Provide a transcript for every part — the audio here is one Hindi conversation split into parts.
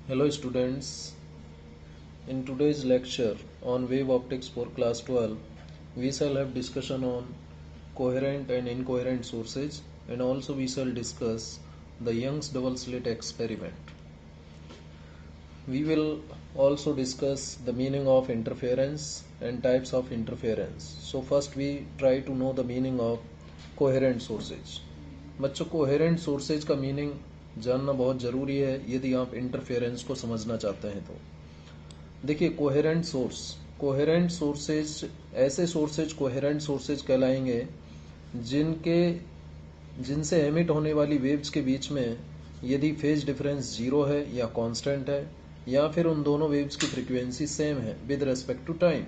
Hello students, in today's lecture on wave optics for class 12, we shall have discussion on coherent and incoherent sources, and also we shall discuss the Young's double slit experiment. We will also discuss the meaning of interference and types of interference. So first we try to know the meaning of coherent sources. बच्चों कोहेरेंट सोर्सेज का मीनिंग जानना बहुत ज़रूरी है यदि आप इंटरफेरेंस को समझना चाहते हैं। तो देखिए कोहेरेंट सोर्सेज ऐसे सोर्सेज कोहेरेंट सोर्सेज कहलाएंगे जिनसे एमिट होने वाली वेव्स के बीच में यदि फेज डिफरेंस जीरो है या कांस्टेंट है या फिर उन दोनों वेव्स की फ्रीक्वेंसी सेम है विद रेस्पेक्ट टू टाइम।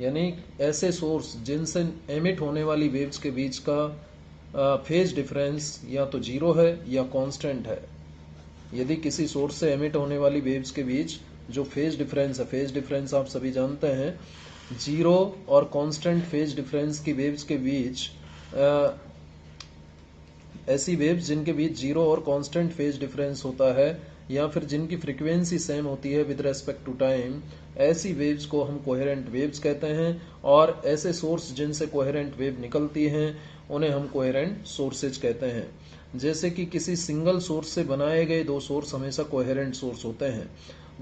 यानी ऐसे सोर्स जिनसे एमिट होने वाली वेव्स के बीच का फेज डिफरेंस या तो जीरो है या कांस्टेंट है। यदि किसी सोर्स से एमिट होने वाली वेव्स के बीच जो फेज डिफरेंस आप सभी जानते हैं, जीरो और कांस्टेंट फेज डिफरेंस की वेव्स के बीच ऐसी वेव्स जिनके बीच जीरो और कांस्टेंट फेज डिफरेंस होता है या फिर जिनकी फ्रीक्वेंसी सेम होती है विद रेस्पेक्ट टू टाइम, ऐसी वेव्स को हम कोहेरेंट वेव्स कहते हैं। और ऐसे सोर्स जिनसे कोहेरेंट वेव निकलती हैं उन्हें हम कोहेरेंट सोर्सेज कहते हैं। जैसे कि किसी सिंगल सोर्स से बनाए गए दो सोर्स हमेशा कोहेरेंट सोर्स होते हैं।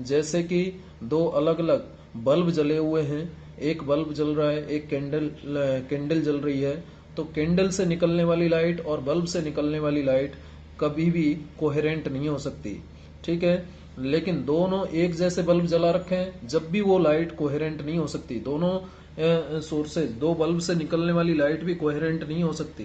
जैसे कि दो अलग अलग बल्ब जले हुए हैं, एक बल्ब जल रहा है, एक कैंडल जल रही है, तो कैंडल से निकलने वाली लाइट और बल्ब से निकलने वाली लाइट कभी भी कोहेरेंट नहीं हो सकती, ठीक है। लेकिन दोनों एक जैसे बल्ब जला रखे हैं, जब भी वो लाइट कोहेरेंट नहीं हो सकती। दोनों सोर्सेज, दो बल्ब से निकलने वाली लाइट भी कोहेरेंट नहीं हो सकती,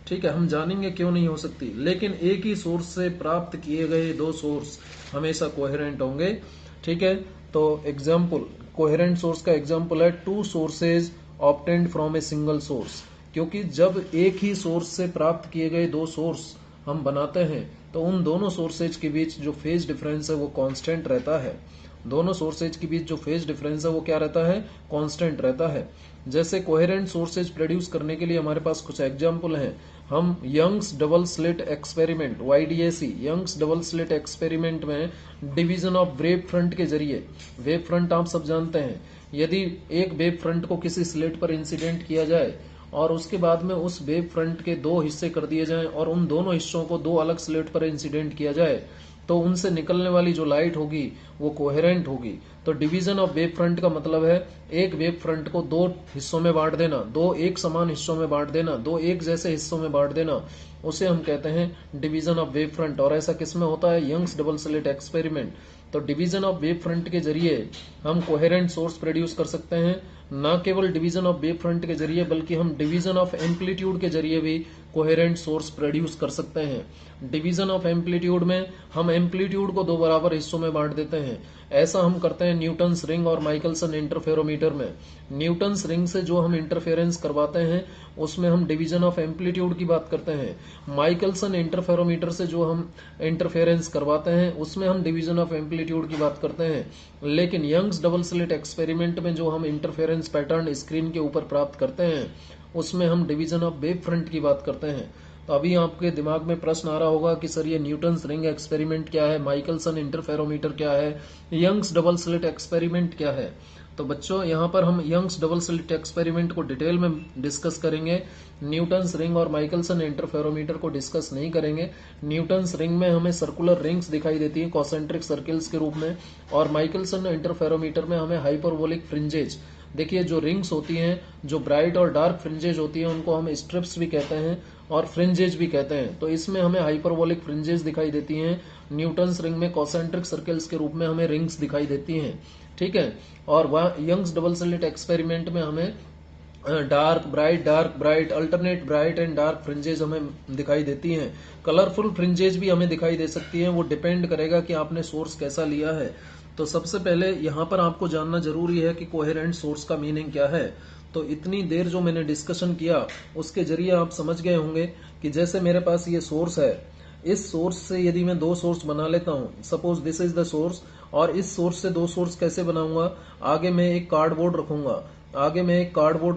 ठीक है। हम जानेंगे क्यों नहीं हो सकती, लेकिन एक ही सोर्स से प्राप्त किए गए दो सोर्स हमेशा कोहेरेंट होंगे, ठीक है। तो एग्जाम्पल, कोहेरेंट सोर्स का एग्जाम्पल है two sources obtained from a single source. क्योंकि जब एक ही सोर्स से प्राप्त किए गए दो सोर्स हम बनाते हैं तो उन दोनों सोर्सेज के बीच जो फेज डिफरेंस है वो कांस्टेंट रहता है। दोनों सोर्सेज के बीच जो फेज डिफरेंस है वो क्या रहता है, कांस्टेंट रहता है। जैसे कोहेरेंट सोर्सेज प्रोड्यूस करने के लिए हमारे पास कुछ एग्जाम्पल हैं। हम Young's double slit experiment YDAC Young's double slit experiment में डिवीजन ऑफ वेव फ्रंट के जरिए, वेव फ्रंट आप सब जानते हैं, यदि एक वेव फ्रंट को किसी स्लिट पर इंसिडेंट किया जाए और उसके बाद में उस वेव फ्रंट के दो हिस्से कर दिए जाएं और उन दोनों हिस्सों को दो अलग स्लिट पर इंसिडेंट किया जाए, तो उनसे निकलने वाली जो लाइट होगी वो कोहेरेंट होगी। तो डिवीजन ऑफ वेव फ्रंट का मतलब है एक वेव फ्रंट को दो हिस्सों में बांट देना, दो एक समान हिस्सों में बांट देना, दो एक जैसे हिस्सों में बांट देना, उसे हम कहते हैं डिवीजन ऑफ वेव फ्रंट। और ऐसा किसमें होता है, यंग्स डबल स्लिट एक्सपेरिमेंट। तो डिवीजन ऑफ वेव फ्रंट के जरिए हम कोहेरेंट सोर्स प्रोड्यूस कर सकते हैं। न केवल डिवीजन ऑफ वेव फ्रंट के जरिए बल्कि हम डिवीजन ऑफ एम्पलीट्यूड के जरिए भी कोहेरेंट सोर्स प्रोड्यूस कर सकते हैं। डिवीजन ऑफ एम्पलीट्यूड में हम एम्पलीट्यूड को दो बराबर हिस्सों में बांट देते हैं। ऐसा हम करते हैं न्यूटन्स रिंग और माइकलसन इंटरफेरोमीटर में। न्यूटन्स रिंग से जो हम इंटरफेरेंस करवाते हैं उसमें हम डिवीजन ऑफ एम्पलीट्यूड की बात करते हैं। माइकलसन इंटरफेरोमीटर से जो हम इंटरफेरेंस करवाते हैं उसमें हम डिवीजन ऑफ एम्पलीट्यूड की बात करते हैं। लेकिन यंग्स डबल स्लिट एक्सपेरिमेंट में जो हम इंटरफेरेंस पैटर्न स्क्रीन के ऊपर प्राप्त करते हैं उसमें हम डिवीजन ऑफ वेव फ्रंट की बात करते हैं। तो अभी आपके दिमाग में प्रश्न आ रहा होगा कि सर ये न्यूटन्स रिंग एक्सपेरिमेंट क्या है, माइकलसन इंटरफेरोमीटर क्या है, यंग्स डबल स्लिट एक्सपेरिमेंट क्या है। तो बच्चों यहाँ पर हम यंग्स डबल स्लिट एक्सपेरिमेंट को डिटेल में डिस्कस करेंगे, न्यूटन्स रिंग और माइकलसन इंटरफेरोमीटर को डिस्कस नहीं करेंगे। न्यूटन्स रिंग में हमें सर्कुलर रिंग्स दिखाई देती हैं कॉन्सेंट्रिक सर्किल्स के रूप में, और माइकलसन इंटरफेरोमीटर में हमें हाइपरबोलिक फ्रिंजेज। देखिए जो रिंग्स होती हैं, जो ब्राइट और डार्क फ्रिंजेज होती हैं उनको हम स्ट्रिप्स भी कहते हैं और फ्रिंजेज भी कहते हैं। तो इसमें हमें हाइपरबोलिक फ्रिंजेज दिखाई देती हैं। न्यूटन्स रिंग में कॉन्सेंट्रिक सर्कल्स के रूप में हमें रिंग्स दिखाई देती हैं, ठीक है। और वह यंग्स डबल स्लिट एक्सपेरिमेंट में हमें dark bright alternate bright and dark fringes हमें दिखाई देती हैं। कलरफुल फ्रिंजेज भी हमें दिखाई दे सकती हैं, वो डिपेंड करेगा कि आपने सोर्स कैसा लिया है। तो सबसे पहले यहाँ पर आपको जानना जरूरी है कि कोहेरेंट सोर्स का मीनिंग क्या है। तो इतनी देर जो मैंने डिस्कशन किया उसके जरिए आप समझ गए होंगे कि जैसे मेरे पास ये सोर्स है, इस सोर्स से यदि मैं दो सोर्स बना लेता हूं, suppose this is the source, और इस सोर्स से दो सोर्स कैसे बनाऊंगा, आगे मैं एक कार्डबोर्ड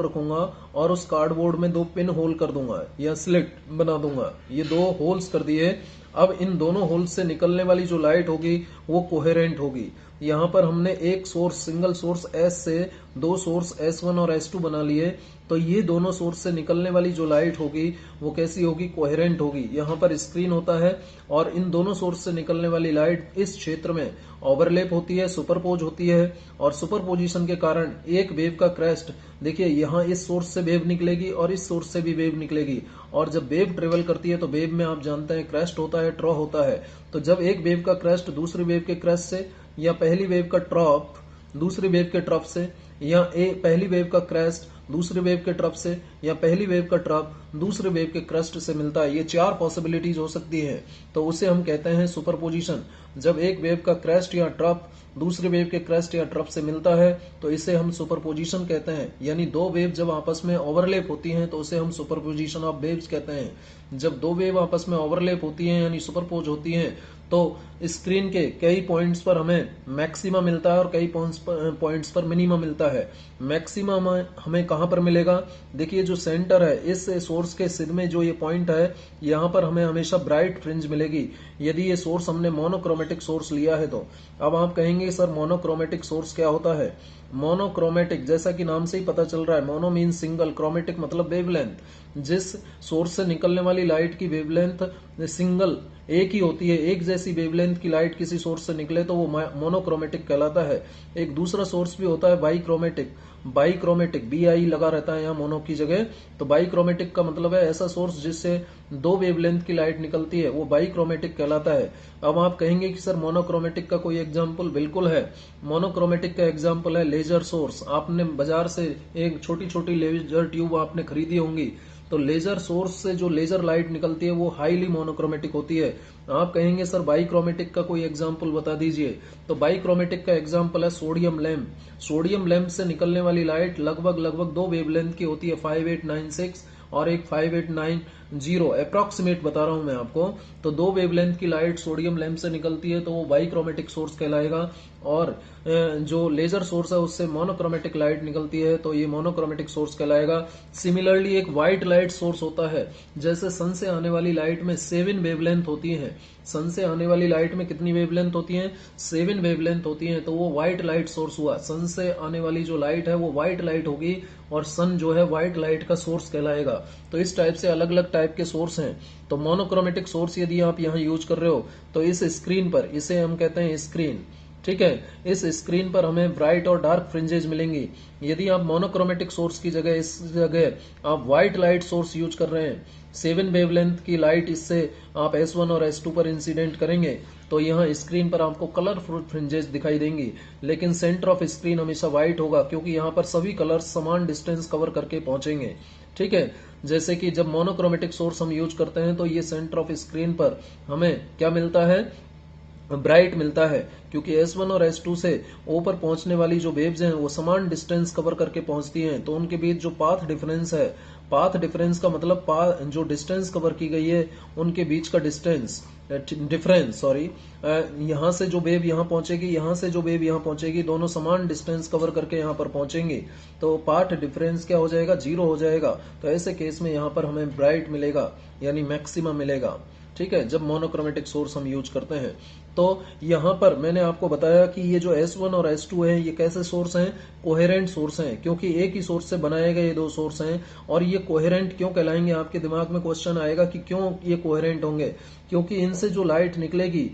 रखूंगा और उस कार्डबोर्ड में दो पिन होल कर दूंगा या स्लिट बना दूंगा। ये दो होल्स कर दिए अब इन दोनों होल्स से निकलने वाली जो लाइट होगी वो कोहेरेंट होगी। यहाँ पर हमने एक सोर्स, सिंगल सोर्स S से दो सोर्स S1 और S2 बना लिए, तो ये दोनों सोर्स से निकलने वाली जो लाइट होगी वो कैसी होगी, कोहेरेंट होगी। यहाँ पर स्क्रीन होता है और इन दोनों सोर्स से निकलने वाली लाइट इस क्षेत्र में ओवरलैप होती है, सुपरपोज होती है, और सुपरपोजिशन के कारण एक वेव का क्रेस्ट, देखिए यहाँ इस सोर्स से वेव निकलेगी और इस सोर्स से भी वेव निकलेगी, और जब वेव ट्रेवल करती है तो वेव में आप जानते हैं क्रेस्ट होता है, ट्रॉ होता है। तो जब एक वेव का क्रेस्ट दूसरी वेव के क्रेस्ट से, या पहली वेव का ट्रॉप दूसरी वेव के ट्रॉप से, या पहली वेव का क्रेस्ट दूसरी वेव के ट्रॉप से, या पहली वेव का ट्रॉप दूसरे वेव के क्रेस्ट से मिलता है, ये चार पॉसिबिलिटीज हो सकती है, तो उसे हम कहते हैं सुपरपोजिशन। जब एक वेव का क्रेस्ट या ट्रॉप दूसरे वेव के क्रेस्ट या ट्रॉप से मिलता है तो इसे हम सुपरपोजिशन कहते हैं। यानी दो वेव जब आपस में ओवरलैप होती हैं तो उसे हम सुपरपोजिशन ऑफ वेव्स कहते हैं। जब दो वेव आपस में ओवरलैप होती हैं यानी सुपरपोज होती हैं तो स्क्रीन के कई पॉइंट्स पर हमें मैक्सिमा मिलता है और कई पॉइंट्स पर मिनिमा मिलता है। मैक्सिमा हमें कहां पर मिलेगा, देखिए जो सेंटर है इस सोर्स के सिर में जो ये पॉइंट है, यहां पर हमें हमेशा ब्राइट फ्रिंज मिलेगी यदि ये सोर्स हमने मोनोक्रोमेटिक सोर्स लिया है तो। अब आप कहेंगे सर मोनोक्रोमेटिक सोर्स क्या होता है। मोनोक्रोमेटिक जैसा कि नाम से ही पता चल रहा है, मोनो मीन सिंगल, क्रोमेटिक मतलब वेवलेंथ। जिस सोर्स से निकलने वाली लाइट की वेवलेंथ सिंगल, एक ही होती है, एक जैसी वेवलेंथ की लाइट किसी सोर्स से निकले तो वो मोनोक्रोमेटिक कहलाता है। एक दूसरा सोर्स भी होता है बाईक्रोमेटिक। बाईक्रोमेटिक BI लगा रहता है यहाँ मोनो की जगह, तो बाईक्रोमेटिक का मतलब है ऐसा सोर्स जिससे दो वेवलेंथ की लाइट निकलती है, वो बाईक्रोमेटिक कहलाता है। अब आप कहेंगे कि सर मोनोक्रोमेटिक का कोई एग्जांपल, बिल्कुल है। मोनोक्रोमेटिक का एग्जांपल है लेजर सोर्स। आपने बाजार से एक छोटी छोटी लेजर ट्यूब आपने खरीदी होंगी, तो लेजर सोर्स से जो लेजर लाइट निकलती है वो हाईली मोनोक्रोमेटिक होती है। आप कहेंगे सर बाईक्रोमेटिक का कोई एग्जांपल बता दीजिए, तो बाईक्रोमेटिक का एग्जांपल है सोडियम लैंप। सोडियम लैंप से निकलने वाली लाइट लगभग दो वेवलेंथ की होती है, 5896 और एक 5890, अप्रॉक्सीमेट बता रहा हूं मैं आपको। तो दो वेवलेंथ की लाइट सोडियम लैंप से निकलती है तो वो बाईक्रोमेटिक सोर्स कहलाएगा, और जो लेजर सोर्स है उससे मोनोक्रोमेटिक लाइट निकलती है तो ये मोनोक्रोमेटिक सोर्स कहलाएगा। सिमिलरली एक व्हाइट लाइट सोर्स होता है, जैसे सन से आने वाली लाइट में 7 वेवलेंथ होती है। सन से आने वाली लाइट में कितनी वेवलेंथ होती है, 7 वेवलेंथ होती है, तो वो व्हाइट लाइट सोर्स हुआ। सन से आने वाली जो लाइट है वो व्हाइट लाइट होगी और सन जो है व्हाइट लाइट का सोर्स कहलाएगा। तो इस टाइप से अलग अलग टाइप के सोर्स हैं। तो मोनोक्रोमेटिक सोर्स यदि आप यहाँ यूज कर रहे हो तो इस स्क्रीन पर, इसे हम कहते हैं स्क्रीन, ठीक है, इस स्क्रीन पर हमें ब्राइट और डार्क फ्रिंजेज मिलेंगी। यदि आप मोनोक्रोमेटिक सोर्स की जगह इस जगह आप व्हाइट लाइट सोर्स यूज कर रहे हैं, 7 वेवलेंथ की लाइट इससे आप S1 और S2 पर इंसिडेंट करेंगे तो यहाँ स्क्रीन पर आपको कलरफुल फ्रिंजेस दिखाई देंगी, लेकिन सेंटर ऑफ स्क्रीन हमेशा व्हाइट होगा क्योंकि यहाँ पर सभी कलर्स समान डिस्टेंस कवर करके पहुंचेंगे। ठीक है, जैसे कि जब मोनोक्रोमेटिक सोर्स हम यूज करते हैं तो ये सेंटर ऑफ स्क्रीन पर हमें क्या मिलता है, ब्राइट मिलता है, क्योंकि S1 और S2 से ऊपर पहुंचने वाली जो वेव्स हैं वो समान डिस्टेंस कवर करके पहुंचती हैं, तो उनके बीच जो पाथ डिफरेंस है, पाथ डिफरेंस का मतलब जो डिस्टेंस कवर की गई है उनके बीच का डिफरेंस, सॉरी, यहां से जो वेव यहां पहुंचेगी, यहां से जो वेव यहां पहुंचेगी, दोनों समान डिस्टेंस कवर करके यहां पर पहुंचेंगे, तो पाथ डिफरेंस क्या हो जाएगा, 0 हो जाएगा। तो ऐसे केस में यहां पर हमें ब्राइट मिलेगा यानी मैक्सिमम मिलेगा। ठीक है, जब मोनोक्रोमेटिक सोर्स हम यूज करते हैं। तो यहां पर मैंने आपको बताया कि ये जो S1 और S2 हैं ये कैसे सोर्स हैं, कोहेरेंट सोर्स हैं, क्योंकि एक ही सोर्स से बनाए गए ये दो सोर्स हैं। और ये कोहेरेंट क्यों कहलाएंगे, आपके दिमाग में क्वेश्चन आएगा कि क्यों ये कोहेरेंट होंगे, क्योंकि इनसे जो लाइट निकलेगी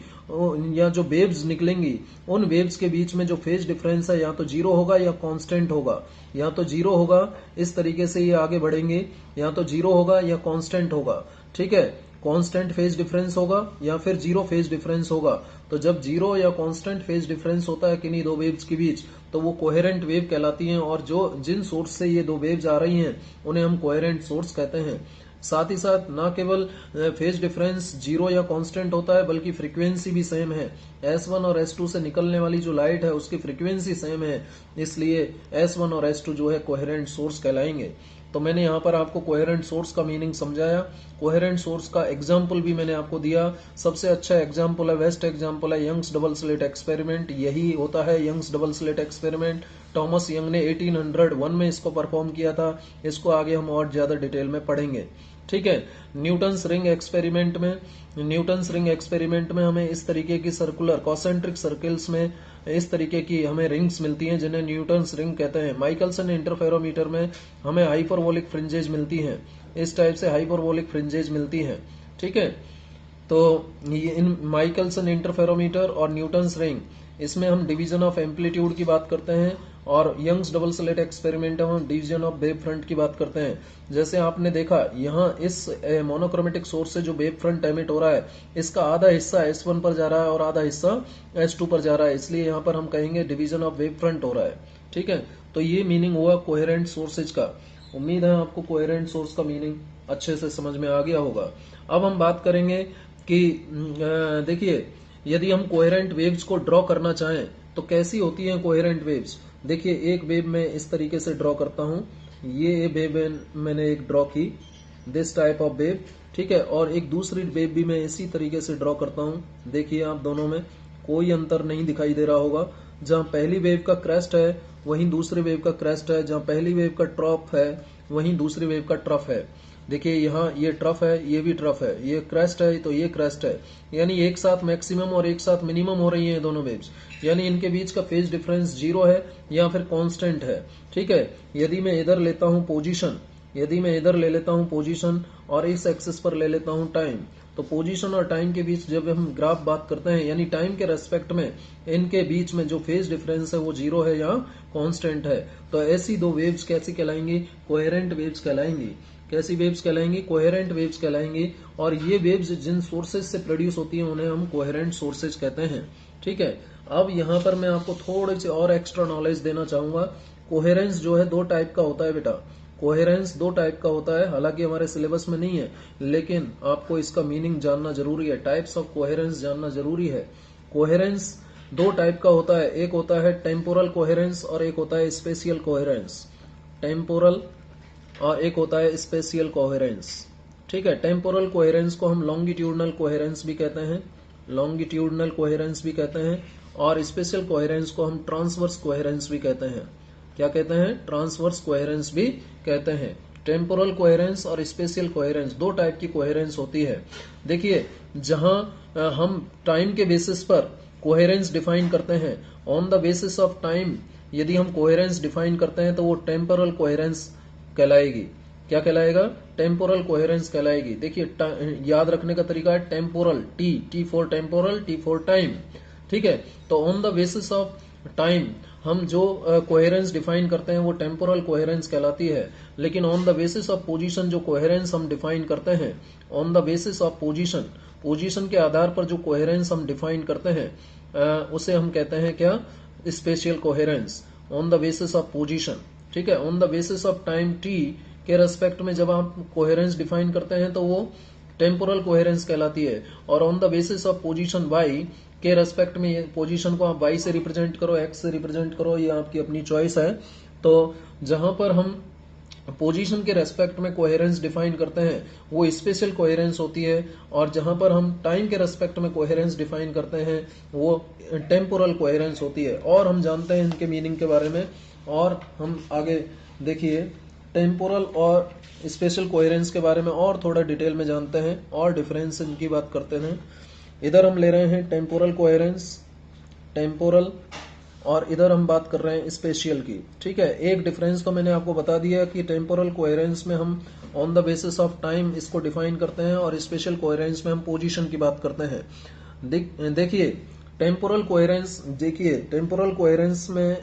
या जो वेव्स निकलेंगी उन वेव्स के बीच में जो फेज डिफरेंस है या तो 0 होगा या कांस्टेंट होगा। या तो 0 होगा, इस तरीके से ये आगे बढ़ेंगे, या तो 0 होगा या कांस्टेंट होगा। ठीक है, कांस्टेंट फेज डिफरेंस होगा या फिर 0 फेज डिफरेंस होगा। तो जब 0 या कांस्टेंट फेज डिफरेंस होता है किन्हीं दो वेव्स के बीच तो वो कोहेरेंट वेव कहलाती हैं, और जो जिन सोर्स से ये दो वेव्स आ रही हैं उन्हें हम कोहेरेंट सोर्स कहते हैं। साथ ही साथ ना केवल फेज डिफरेंस 0 या कांस्टेंट होता है बल्कि फ्रीक्वेंसी भी सेम है। S1 और S2 से निकलने वाली जो लाइट है उसकी फ्रीक्वेंसी सेम है, इसलिए S1 और S2 जो है कोहेरेंट सोर्स कहलाएंगे। तो मैंने यहाँ पर आपको कोहेरेंट सोर्स का मीनिंग समझाया, कोहेरेंट सोर्स का एग्जाम्पल भी मैंने आपको दिया। सबसे अच्छा एग्जाम्पल है, बेस्ट एग्जाम्पल है यंग्स डबल स्लिट एक्सपेरिमेंट। यही होता है Young's double slit experiment. Thomas Young ने 1801 में इसको परफॉर्म किया था। इसको आगे हम और ज्यादा डिटेल में पढ़ेंगे। ठीक है। न्यूटन्स रिंग एक्सपेरिमेंट में हमें इस तरीके की सर्कुलर कॉन्सेंट्रिक सर्कल्स में इस तरीके की हमें रिंग्स मिलती हैं जिन्हें न्यूटन्स रिंग कहते हैं। माइकलसन इंटरफेरोमीटर में हमें हाइपरबोलिक फ्रिंजेज मिलती हैं, इस टाइप से हाइपरबोलिक फ्रिंजेज मिलती हैं। ठीक है, तो ये इन माइकलसन इंटरफेरोमीटर और न्यूटन्स रिंग, इसमें हम डिवीजन ऑफ एम्पलीट्यूड की बात करते हैं, और यंग्स डबल स्लिट एक्सपेरिमेंट में हम डिवीजन ऑफ वेव फ्रंट की बात करते हैं। जैसे आपने देखा यहाँ इस मोनोक्रोमेटिक सोर्स से जो वेव फ्रंट एमिट हो रहा है, इसका आधा हिस्सा S1 पर जा रहा है और आधा हिस्सा S2 पर जा रहा है, इसलिए यहाँ पर हम कहेंगे डिवीजन ऑफ वेव फ्रंट हो रहा है। ठीक है, तो ये मीनिंग हुआ कोहेरेंट सोर्सेज का। उम्मीद है आपको कोहेरेंट सोर्स का मीनिंग अच्छे से समझ में आ गया होगा। अब हम बात करेंगे कि देखिए, यदि हम कोहेरेंट वेव्स को ड्रॉ करना चाहें तो कैसी होती हैं कोहेरेंट वेव्स। देखिए, एक वेव मैं इस तरीके से ड्रॉ करता हूं, ये वेव मैंने एक ड्रॉ की, दिस टाइप ऑफ वेव। ठीक है, और एक दूसरी वेव भी मैं इसी तरीके से ड्रॉ करता हूं। देखिए, आप दोनों में कोई अंतर नहीं दिखाई दे रहा होगा। जहां पहली वेव का क्रेस्ट है वहीं दूसरी वेव का क्रेस्ट है, जहां पहली वेव का ट्रफ है वहीं दूसरी वेव का ट्रफ है। देखिए, यहाँ ये ट्रफ है, ये भी ट्रफ है, ये क्रेस्ट है तो ये क्रेस्ट है, यानी एक साथ मैक्सिमम और एक साथ मिनिमम हो रही हैं दोनों वेव्स, यानी इनके बीच का फेज डिफरेंस 0 है या फिर कांस्टेंट है। ठीक है, यदि मैं इधर लेता हूं पोजीशन, और इस एक्सिस पर ले लेता हूं टाइम, तो पोजीशन और टाइम के बीच जब हम ग्राफ बात करते हैं, यानी टाइम के रेस्पेक्ट में इनके बीच में जो फेज डिफरेंस है वो 0 है या कांस्टेंट है, तो ऐसी दो वेव्स कैसी कहलाएंगी, कोहेरेंट वेव्स कहलाएंगी। कैसी वेव्स कहलाएंगी, कोहेरेंट वेव्स कहलाएंगी। और ये वेव्स जिन सोर्सेज से प्रोड्यूस होती हैं उन्हें हम कोहेरेंट सोर्सेज कहते हैं। ठीक है, अब यहाँ पर मैं आपको थोड़ी सी और एक्स्ट्रा नॉलेज देना चाहूंगा। कोहेरेंस जो है 2 टाइप का होता है बेटा, कोहेरेंस 2 टाइप का होता है, हालांकि हमारे सिलेबस में नहीं है, लेकिन आपको इसका मीनिंग जानना जरूरी है, टाइप्स ऑफ कोहेरेंस जानना जरूरी है। कोहेरेंस 2 टाइप का होता है, एक होता है टेम्पोरल कोहेरेंस और एक होता है स्पेशियल कोहेरेंस। टेम्पोरल और एक होता है स्पेशियल कोहेरेंस। ठीक है, टेम्पोरल कोहेरेंस को हम लॉन्गिट्यूडनल कोहेरेंस भी कहते हैं, और स्पेशल कोहेरेंस को हम ट्रांसवर्स कोहेरेंस भी कहते हैं। क्या कहते हैं, ट्रांसवर्स कोहेरेंस भी कहते हैं। टेम्पोरल कोहेरेंस और स्पेशल कोहेरेंस 2 टाइप की कोहेरेंस होती है। देखिए, जहां हम टाइम के बेसिस पर कोहेरेंस डिफाइन करते हैं, on the basis of time यदि हम कोहेरेंस डिफाइन करते हैं तो वो टेम्पोरल कोहेरेंस कहलाएगी। क्या कहलाएगा, टेम्पोरल कोहेरेंस कहलाएगी। देखिए, याद रखने का तरीका है temporal, T for temporal, T for time. ठीक है, तो on the basis of time हम जो कोहेरेंस डिफाइन करते हैं वो टेम्पोरल कोहेरेंस कहलाती है, लेकिन on the basis of position जो कोहेरेंस हम डिफाइन करते हैं, on the basis of position के आधार पर जो कोहेरेंस हम डिफाइन करते हैं उसे हम कहते हैं क्या, spatial coherence, on the basis of position. ठीक है, on the basis of time T के रेस्पेक्ट में जब आप कोहेरेंस डिफाइन करते हैं तो वो टेम्पोरल कोहेरेंस कहलाती है, और on the basis of position Y के रेस्पेक्ट में, ये पोजीशन को आप वाई से रिप्रेजेंट करो, एक्स से रिप्रेजेंट करो, ये आपकी अपनी चॉइस है। तो जहां पर हम पोजीशन के रेस्पेक्ट में कोहेरेंस डिफाइन करते हैं वो स्पेशल कोहेरेंस होती है, और जहां पर हम टाइम के रेस्पेक्ट में कोहेरेंस डिफाइन करते हैं वो टेम्पोरल कोहेरेंस होती है। और हम जानते हैं इनके मीनिंग के बारे में, और हम आगे देखिए टेम्पोरल और स्पेशल कोहेरेंस के बारे में और थोड़ा डिटेल में जानते हैं और डिफरेंस इनकी बात करते हैं। इधर हम ले रहे हैं टेम्पोरल कोहेरेंस, टेम्पोरल, और इधर हम बात कर रहे हैं स्पेशियल की। ठीक है, एक डिफरेंस तो मैंने आपको बता दिया कि टेम्पोरल कोहेरेंस में हम on the basis of time इसको डिफाइन करते हैं, और स्पेशल कोहेरेंस में हम पोजीशन की बात करते हैं। देखिए टेम्पोरल कोहेरेंस में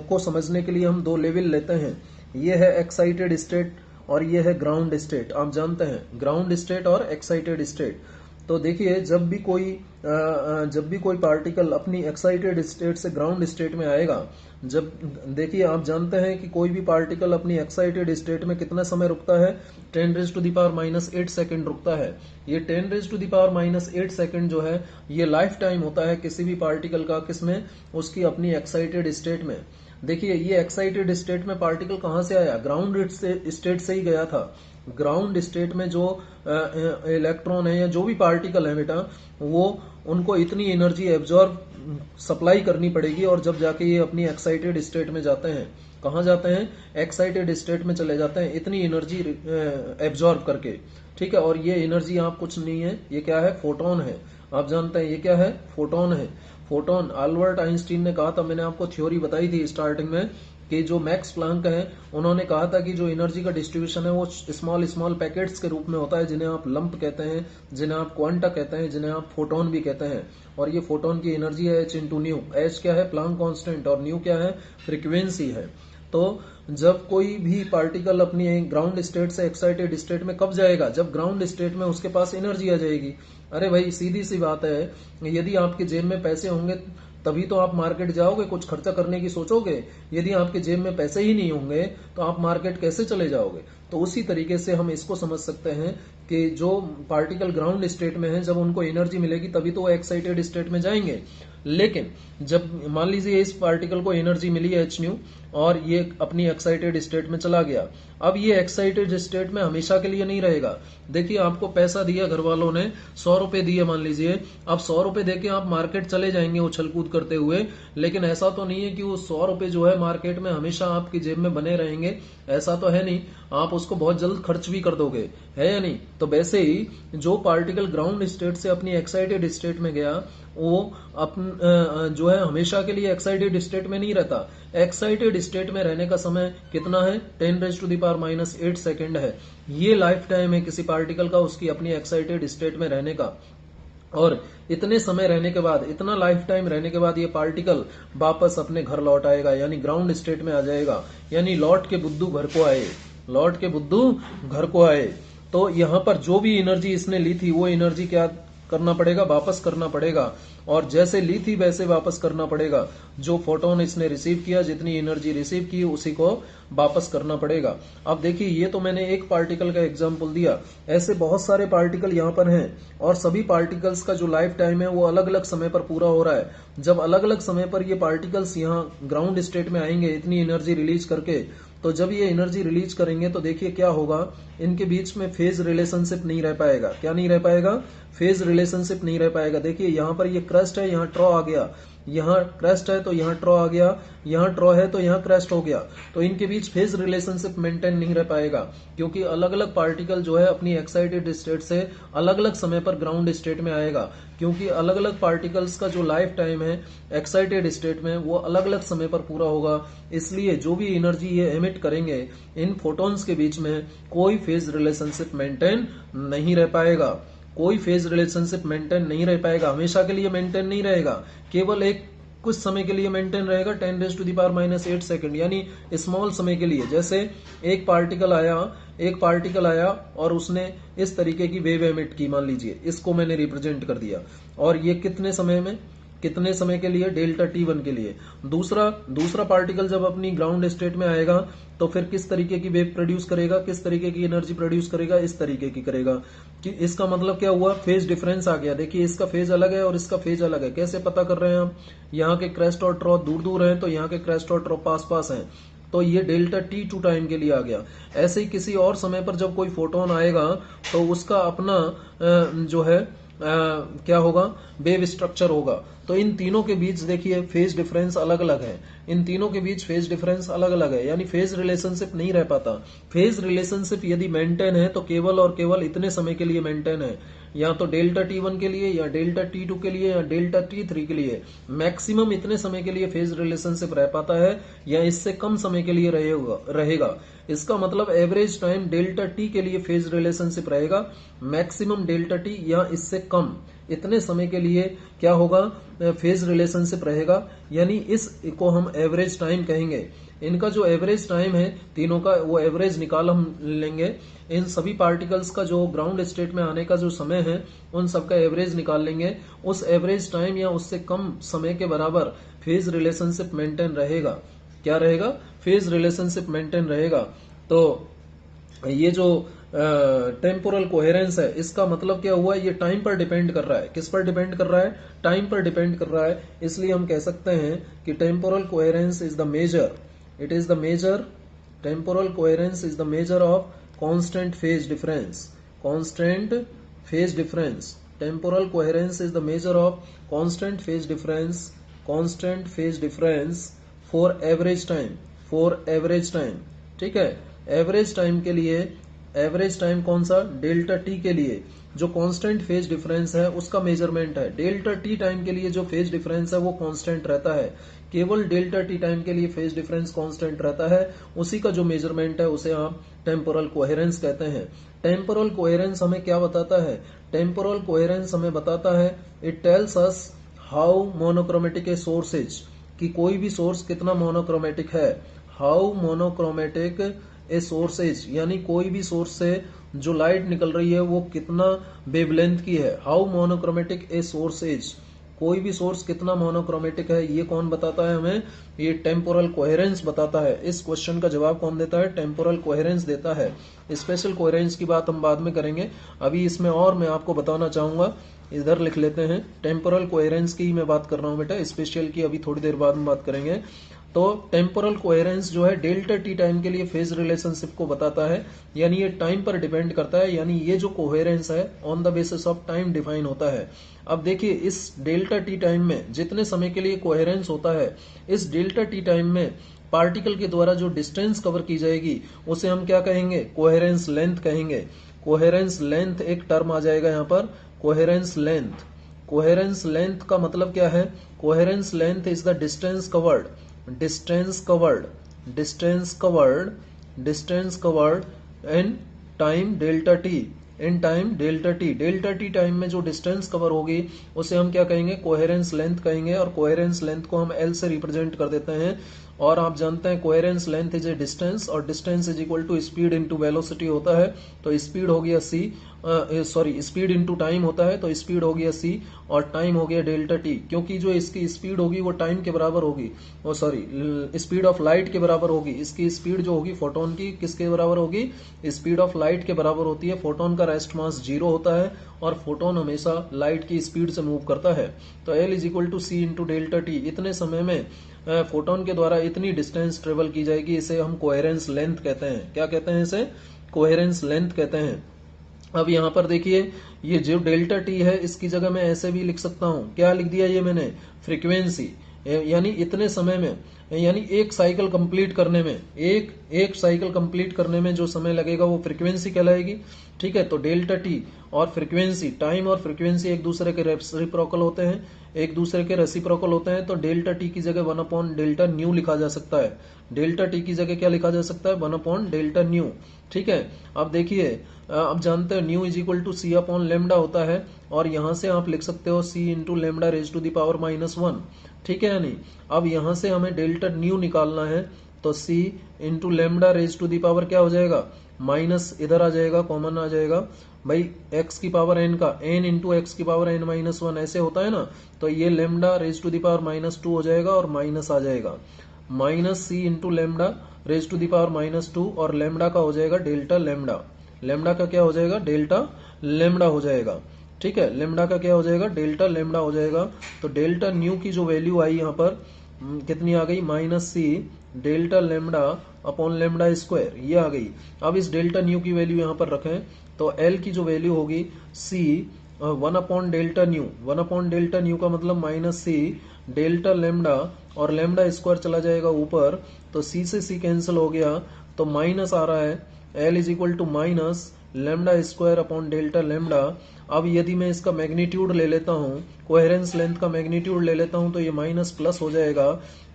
को समझने के लिए हम 2 लेवल लेते हैं, ये है एक्साइटेड स्टेट और ये है ग्राउंड स्टेट। आप जानते हैं ग्राउंड स्टेट और एक्साइटेड स्टेट। तो देखिए, जब भी कोई पार्टिकल अपनी एक्साइटेड स्टेट से ग्राउंड स्टेट में आएगा, जब देखिए आप जानते हैं कि कोई भी पार्टिकल अपनी एक्साइटेड स्टेट में कितना समय रुकता है, 10⁻⁻8 सेकंड रुकता है। ये 10⁻⁻8 सेकंड जो है ये लाइफ टाइम होता है किसी भी पार्टिकल का, किसमें, उसकी अपनी एक्साइटेड स्टेट में। देखिए, ये एक्साइटेड स्टेट में पार्टिकल कहां से आया, ग्राउंड स्टेट से ही गया था। ग्राउंड स्टेट में जो इलेक्ट्रॉन है या जो भी पार्टिकल है बेटा, वो उनको इतनी एनर्जी एब्जॉर्ब सप्लाई करनी पड़ेगी, और जब जाके ये अपनी एक्साइटेड स्टेट में जाते हैं, कहाँ जाते हैं? एक्साइटेड स्टेट में चले जाते हैं इतनी एनर्जी एब्जॉर्ब करके। ठीक है, और ये एनर्जी आप कुछ नहीं है, ये क्या है? फोटोन है। आप जानते हैं ये क्या है? फोटोन है। फोटोन अल्बर्ट आइंस्टीन ने कहा था, मैंने आपको थ्योरी बताई थी स्टार्टिंग में, कि जो मैक्स प्लांक है उन्होंने कहा था कि जो एनर्जी का डिस्ट्रीब्यूशन है वो स्मॉल स्मॉल पैकेट्स के रूप में होता है, जिन्हें आप लंप कहते हैं, जिन्हें आप क्वांटा कहते हैं, जिन्हें आप फोटोन भी कहते हैं। और ये फोटोन की एनर्जी है h इंटू न्यू। एच क्या है? प्लांक कांस्टेंट, और न्यू क्या है? फ्रीक्वेंसी है। तो जब कोई भी पार्टिकल अपनी ग्राउंड स्टेट से एक्साइटेड स्टेट में कब जाएगा? जब ग्राउंड स्टेट में उसके पास एनर्जी आ जाएगी। अरे भाई सीधी सी बात है, यदि आपके जेब में पैसे होंगे तभी तो आप मार्केट जाओगे, कुछ खर्चा करने की सोचोगे। यदि आपके जेब में पैसे ही नहीं होंगे तो आप मार्केट कैसे चले जाओगे? तो उसी तरीके से हम इसको समझ सकते हैं कि जो पार्टिकल ग्राउंड स्टेट में है, जब उनको एनर्जी मिलेगी तभी तो वो एक्साइटेड स्टेट में जाएंगे। लेकिन जब मान लीजिए इस पार्टिकल को एनर्जी मिली है h न्यू, और ये अपनी एक्साइटेड स्टेट में चला गया, अब ये एक्साइटेड स्टेट में हमेशा के लिए नहीं रहेगा। देखिए आपको पैसा दिया घर वालों ने, 100 रुपए दिए मान लीजिए, अब 100 रुपए देके आप मार्केट चले जाएंगे उछल कूद करते हुए, लेकिन ऐसा तो नहीं है कि वो 100 रुपए जो है मार्केट में हमेशा आपकी जेब में बने रहेंगे, ऐसा तो है नहीं। आप उसको बहुत जल्द खर्च भी कर दोगे, है या नहीं? तो वैसे ही जो पार्टिकल ग्राउंड स्टेट से अपनी एक्साइटेड स्टेट में गया, वो जो है हमेशा के लिए एक्साइटेड स्टेट में नहीं रहता। एक्साइटेड स्टेट में रहने का समय कितना है? 10⁻⁻8 सेकेंड है। ये लाइफ टाइम है किसी पार्टिकल का, उसकी अपनी एक्साइटेड स्टेट में रहने का। और इतने समय रहने के बाद, इतना लाइफ टाइम रहने के बाद ये पार्टिकल वापस अपने घर लौट आएगा, यानी ग्राउंड स्टेट में आ जाएगा। यानी लौट के बुद्धू घर को आए, लौट के बुद्धू घर को आए। तो यहां पर जो भी एनर्जी इसने ली थी वो एनर्जी क्या करना पड़ेगा? वापस करना पड़ेगा। और जैसे ली थी वैसे वापस करना पड़ेगा। जो फोटोन इसने रिसीव किया, जितनी एनर्जी रिसीव की, उसी को वापस करना पड़ेगा। अब देखिए ये तो मैंने एक पार्टिकल का एग्जांपल दिया, ऐसे बहुत सारे पार्टिकल यहाँ पर हैं, और सभी पार्टिकल्स का जो लाइफ टाइम है वो अलग अलग समय पर पूरा हो रहा है। जब अलग अलग समय पर ये पार्टिकल्स यहाँ ग्राउंड स्टेट में आएंगे इतनी एनर्जी रिलीज करके, तो जब ये एनर्जी रिलीज करेंगे तो देखिए क्या होगा, इनके बीच में फेज रिलेशनशिप नहीं रह पाएगा। क्या नहीं रह पाएगा? फेज रिलेशनशिप नहीं रह पाएगा। देखिए यहाँ पर ये क्रस्ट है, यहाँ ट्रॉ आ गया, यहाँ क्रस्ट है तो यहाँ ट्रॉ आ गया, यहाँ ट्रॉ है तो यहाँ क्रस्ट हो गया। तो इनके बीच फेज रिलेशनशिप मेंटेन नहीं रह पाएगा, क्योंकि अलग अलग पार्टिकल जो है अपनी एक्साइटेड स्टेट से अलग अलग समय पर ग्राउंड स्टेट में आएगा। क्योंकि अलग अलग पार्टिकल्स का जो लाइफ टाइम है एक्साइटेड स्टेट में वो अलग अलग समय पर पूरा होगा, इसलिए जो भी एनर्जी ये एमिट करेंगे इन फोटॉन्स के बीच में कोई फेज रिलेशनशिप मेंटेन नहीं रह पाएगा। कोई फेज रिलेशनशिप मेंटेन नहीं रह पाएगा, हमेशा के लिए मेंटेन नहीं रहेगा, केवल एक कुछ समय के लिए मेंटेन रहेगा, 10⁻⁻8 सेकंड, यानी स्मॉल समय के लिए। जैसे एक पार्टिकल आया और उसने इस तरीके की वेव एमिट की, मान लीजिए इसको मैंने रिप्रेजेंट कर दिया, और ये कितने समय के लिए? डेल्टा T1 के लिए। दूसरा पार्टिकल जब अपनी ग्राउंड स्टेट में आएगा तो फिर किस तरीके की वेव प्रोड्यूस करेगा, किस तरीके की एनर्जी प्रोड्यूस करेगा? इस तरीके की करेगा। कि इसका मतलब क्या हुआ? फेज डिफरेंस आ गया। देखिए इसका फेज अलग है और इसका फेज अलग है। कैसे पता कर रहे हैं हम? यहाँ के क्रेस्ट और ट्रॉ दूर दूर हैं तो यहाँ के क्रेस्ट और ट्रॉ पास पास हैं, तो ये डेल्टा T2 टाइम के लिए आ गया। ऐसे ही किसी और समय पर जब कोई फोटोन आएगा तो उसका अपना जो है क्या होगा? वेव स्ट्रक्चर होगा। तो इन तीनों के बीच देखिए फेज डिफरेंस अलग अलग है, इन तीनों के बीच फेज डिफरेंस अलग अलग है, यानी फेज रिलेशनशिप नहीं रह पाता। फेज रिलेशनशिप यदि मेंटेन है तो केवल और केवल इतने समय के लिए मेंटेन है, या तो डेल्टा T1 के लिए, या डेल्टा T2 के लिए, या डेल्टा T3 के लिए। मैक्सिमम इतने समय के लिए फेज रिलेशनशिप रह पाता है, या इससे कम समय के लिए रहेगा। इसका मतलब एवरेज टाइम डेल्टा T के लिए फेज रिलेशनशिप रहेगा, मैक्सिमम डेल्टा T या इससे कम इतने समय के लिए क्या होगा? फेज रिलेशनशिप रहेगा, यानी इस को हम एवरेज टाइम कहेंगे। इनका जो एवरेज टाइम है तीनों का, वो एवरेज निकाल हम लेंगे। इन सभी पार्टिकल्स का जो ग्राउंड स्टेट में आने का जो समय है उन सबका एवरेज निकाल लेंगे। उस एवरेज टाइम या उससे कम समय के बराबर फेज रिलेशनशिप मेंटेन रहेगा। क्या रहेगा? फेज रिलेशनशिप मेंटेन रहेगा। तो ये जो टेम्पोरल कोहेरेंस है, इसका मतलब क्या हुआ? ये टाइम पर डिपेंड कर रहा है। किस पर डिपेंड कर रहा है? टाइम पर डिपेंड कर रहा है। इसलिए हम कह सकते हैं कि temporal coherence is the measure, it is the measure, temporal coherence is the measure of constant phase difference, constant phase difference. Temporal coherence is the measure of constant phase difference, constant phase difference for average time, for average time. ठीक है, एवरेज टाइम के लिए, एवरेज टाइम कौन सा, डेल्टा टी के लिए जो कांस्टेंट फेज डिफरेंस है उसका मेजरमेंट है। डेल्टा टी टाइम के लिए जो फेज डिफरेंस है वो कांस्टेंट रहता है, केवल डेल्टा टी टाइम के लिए फेज डिफरेंस कांस्टेंट रहता है, उसी का जो मेजरमेंट है उसे आप टेम्पोरल कोहेरेंस कहते हैं। टेम्पोरल कोहेरेंस हमें क्या बताता है, टेम्पोरल कोहेरेंस हमें बताता है, it tells us how monochromatic a source is, कि कोई भी सोर्स कितना मोनोक्रोमेटिक है, how monochromatic a source is, यानी कोई भी सोर्स से जो लाइट निकल रही है वो कितना वेवलेंथ की है, how monochromatic a source is, कोई भी सोर्स कितना मोनोक्रोमेटिक है, ये कौन बताता है हमें, ये टेम्पोरल कोहेरेंस बताता है। इस क्वेश्चन का जवाब कौन देता है, टेम्पोरल कोहेरेंस देता है। स्पेशल कोहेरेंस की बात हम बाद में करेंगे, अभी इसमें और मैं आपको बताना चाहूंगा, इधर लिख लेते हैं, टेम्पोरल कोहेरेंस की मैं बात कर रहा हूं बेटा, स्पेशल की अभी थोड़ी देर बाद में बात करेंगे। तो टेम्पोरल कोहेरेंस जो है डेल्टा टी टाइम के लिए फेज रिलेशनशिप को बताता है, यानी ये टाइम पर डिपेंड करता है, यानी ये जो कोहेरेंस है on the basis of time define होता है। अब देखिए इस डेल्टा टी टाइम में जितने समय के लिए कोहेरेंस होता है, इस डेल्टा टी टाइम में पार्टिकल के द्वारा जो डिस्टेंस कवर की जाएगी उसे हम क्या कहेंगे, कोहेरेंस लेंथ कहेंगे। कोहेरेंस लेंथ एक टर्म आ जाएगा यहाँ पर, कोहेरेंस लेंथ। कोहेरेंस लेंथ का मतलब क्या है, coherence length is the distance covered, distance covered, distance covered, distance covered in time delta T, in time delta T. Delta T time में जो डिस्टेंस कवर होगी उसे हम क्या कहेंगे, कोहेरेंस लेंथ कहेंगे, और कोहेरेंस लेंथ को हम एल से रिप्रेजेंट कर देते हैं। और आप जानते हैं coherence length is a distance, और distance is equal to speed into velocity होता है, तो स्पीड हो गया C, sorry speed into time होता है, तो स्पीड हो गया सी और टाइम हो गया डेल्टा टी, क्योंकि जो इसकी स्पीड होगी वो टाइम के बराबर होगी, वो सॉरी स्पीड ऑफ लाइट के बराबर होगी। इसकी स्पीड जो होगी फोटोन की किसके बराबर होगी, स्पीड ऑफ लाइट के बराबर होती है। फोटोन का रेस्ट मास 0 होता है और फोटोन हमेशा लाइट की स्पीड से मूव करता है, तो L is equal to C into delta T. इतने समय में फोटोन के द्वारा इतनी डिस्टेंस ट्रेवल की जाएगी, इसे हम कोहेरेंस लेंथ कहते हैं। क्या कहते हैं इसे, कोहेरेंस लेंथ कहते हैं। अब यहाँ पर देखिए ये जो डेल्टा टी है इसकी जगह मैं ऐसे भी लिख सकता हूँ, क्या लिख दिया ये मैंने, फ्रीक्वेंसी, यानी इतने समय में, यानी एक साइकिल कंप्लीट करने में, एक साइकिल कंप्लीट करने में जो समय लगेगा वो फ्रीक्वेंसी कहलाएगी। ठीक है, तो डेल्टा टी और फ्रीक्वेंसी, टाइम और फ्रीक्वेंसी एक दूसरे के रेसिप्रोकल होते हैं, एक दूसरे के रेसिप्रोकल होते हैं, तो डेल्टा टी की जगह 1/डेल्टा न्यू लिखा जा सकता है। डेल्टा टी की जगह क्या लिखा जा सकता है, 1/डेल्टा न्यू। ठीक है, अब देखिए आप जानते हो nu is equal to C upon lambda होता है, और यहां से आप लिख सकते हो C into lambda raise to the power -1। ठीक है, यानी अब यहां से हमें डेल्टा न्यू निकालना है, तो C into lambda raise to the power क्या हो जाएगा, माइनस इधर आ जाएगा, कॉमन आ जाएगा भाई, एक्स की पावर एन का एन इंटू एक्स की पावर n-1 ऐसे होता है ना, तो ये lambda raise to the power -2 हो जाएगा और माइनस आ जाएगा, minus C into lambda raise to the power -2, और लेमडा का हो जाएगा डेल्टा लेमडा, लेमडा का क्या हो जाएगा, डेल्टा लेमडा हो जाएगा। ठीक है, लेमडा का क्या हो जाएगा, डेल्टा लेमडा हो जाएगा। तो डेल्टा न्यू की जो वैल्यू आई यहाँ पर कितनी आ गई, -c delta lambda upon lambda square, ये आ गई। अब इस डेल्टा न्यू की वैल्यू यहाँ पर रखें, तो एल की जो वैल्यू होगी c 1/डेल्टा न्यू, 1/डेल्टा न्यू का मतलब -c डेल्टा लेमडा, और लेमडा स्क्वायर चला जाएगा ऊपर, तो c से c कैंसिल हो गया, तो माइनस आ रहा है, L is equal to minus lambda square upon delta lambda. अब यदि मैं इसका मैग्नीट्यूड ले लेता हूँ, कोहेरेंस लेंथ का मैग्नीट्यूड ले लेता हूँ, तो ये माइनस प्लस हो जाएगा।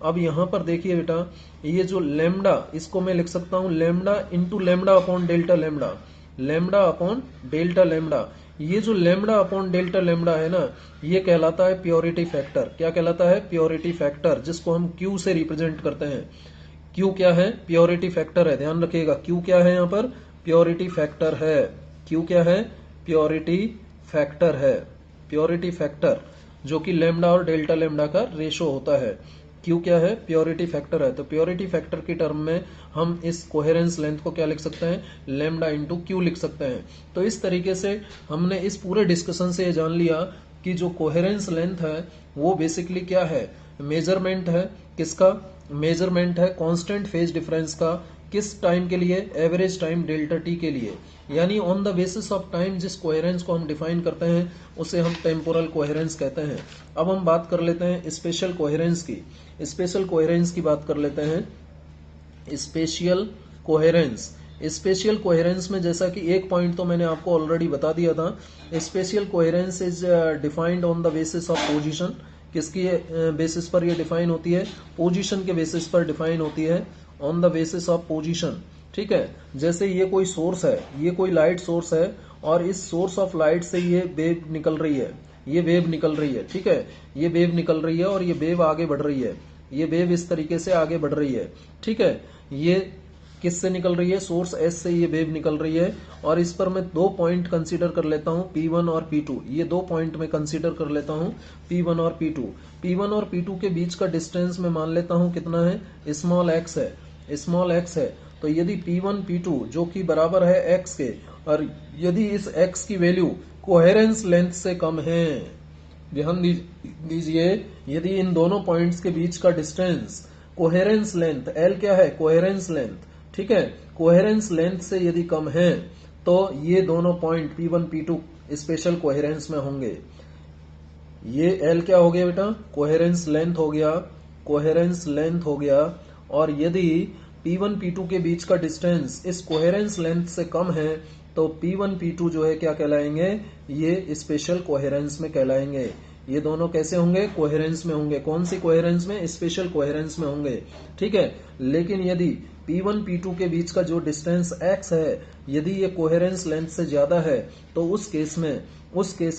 अब यहाँ पर देखिए बेटा, ये जो लेमडा, इसको मैं लिख सकता हूँ lambda into lambda upon delta lambda, lambda upon delta lambda. ये जो लेमडा अपॉन डेल्टा लेमडा है ना, ये कहलाता है प्योरिटी फैक्टर। क्या कहलाता है, प्योरिटी फैक्टर, जिसको हम क्यू से रिप्रेजेंट करते हैं। क्यू क्या है, प्योरिटी फैक्टर है, ध्यान रखिएगा, क्यू क्या है यहाँ पर, प्योरिटी फैक्टर है। क्यू क्या है, प्योरिटी फैक्टर है, प्योरिटी फैक्टर, जो कि लेमडा और डेल्टा लेमडा का रेशो होता है। क्यू क्या है, प्योरिटी फैक्टर है। तो प्योरिटी फैक्टर की टर्म में हम इस कोहेरेंस लेंथ को क्या लिख सकते हैं, लेमडा इंटू क्यू लिख सकते हैं। तो इस तरीके से हमने इस पूरे डिस्कशन से ये जान लिया कि जो कोहेरेंस लेंथ है वो बेसिकली क्या है, मेजरमेंट है, किसका मेजरमेंट है, कांस्टेंट फेज डिफरेंस का, किस टाइम के लिए, एवरेज टाइम डेल्टा टी के लिए, यानी on the basis of time जिस कोहेरेंस को हम डिफाइन करते हैं उसे हम टेम्पोरल कोहेरेंस कहते हैं। अब हम बात कर लेते हैं स्पेशल कोहेरेंस की, स्पेशल कोहेरेंस की बात कर लेते हैं। Special coherence. स्पेशियल कोहेरेंस में जैसा कि एक पॉइंट तो मैंने आपको ऑलरेडी बता दिया था, spatial coherence is defined on the basis of position. किसकी बेसिस पर ये डिफाइन होती है? पोजीशन के बेसिस पर डिफाइन होती है, on the basis of position. ठीक है, जैसे ये कोई सोर्स है, ये कोई लाइट सोर्स है और इस सोर्स ऑफ लाइट से ये वेव निकल रही है, ये वेव निकल रही है। ठीक है, ये वेव निकल रही है और ये वेव आगे बढ़ रही है, ये वेव इस तरीके से आगे बढ़ रही है। ठीक है, ये किससे निकल रही है? सोर्स एस से ये वेव निकल रही है और इस पर मैं दो पॉइंट कंसीडर कर लेता हूं, P1 और P2। ये दो पॉइंट मैं कंसीडर कर लेता हूं, P1 और P2। P1 और P2 के बीच का डिस्टेंस मैं मान लेता हूं कितना है? स्मॉल x है, स्मॉल x है। तो यदि P1 P2 जो कि बराबर है x के, और यदि इस x की वैल्यू कोहेरेंस लेंथ से कम है, ध्यान दीजिए, यदि इन दोनों पॉइंट्स के बीच का डिस्टेंस कोहेरेंस लेंथ, L क्या है? Coherence length. ठीक है, कोहेरेंस लेंथ से यदि कम है तो ये दोनों point P1 P2 special coherence में होंगे। ये L क्या हो गया बेटा? कोहेरेंस लेंथ हो गया, कोहेरेंस लेंथ हो गया। और यदि P1 P2 के बीच का डिस्टेंस इस कोहेरेंस लेंथ से कम है तो P1 P2 जो है क्या कहलाएंगे? ये स्पेशल कोहेरेंस में कहलाएंगे। ये दोनों कैसे होंगे? कोहेरेंस में होंगे। कौन सी कोहेरेंस में? स्पेशल कोहेरेंस में होंगे। ठीक है, लेकिन यदि P1 P2 के बीच का जो डिस्टेंस x है, यदि ये कोहेरेंस लेंथ से ज्यादा है तो उस केस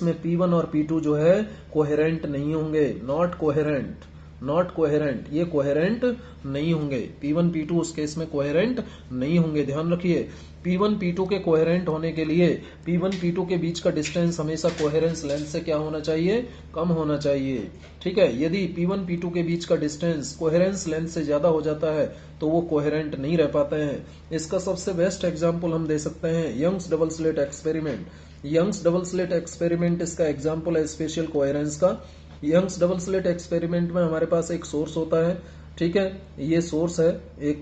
में P1 और P2 जो है कोहेरेंट नहीं होंगे, नॉट कोहेरेंट, नॉट कोहेरेंट, ये कोहेरेंट नहीं होंगे। P1 P2 उस केस में कोहेरेंट नहीं होंगे, ध्यान रखिए। P1 P2 के कोहेरेंट होने के लिए P1 P2 के बीच का डिस्टेंस हमेशा कोहेरेंस लेंथ से क्या होना चाहिए? कम होना चाहिए। ठीक है, यदि P1 P2 के बीच का डिस्टेंस कोहेरेंस लेंथ से ज्यादा हो जाता है तो वो कोहेरेंट नहीं रह पाते हैं। इसका सबसे बेस्ट एग्जाम्पल हम दे सकते हैं Young's double slit experiment. Young's double slit experiment इसका एग्जाम्पल है स्पेशल कोहेरेंस का। यंग्स डबल स्लिट एक्सपेरिमेंट में हमारे पास एक सोर्स होता है। ठीक है, ये सोर्स है, एक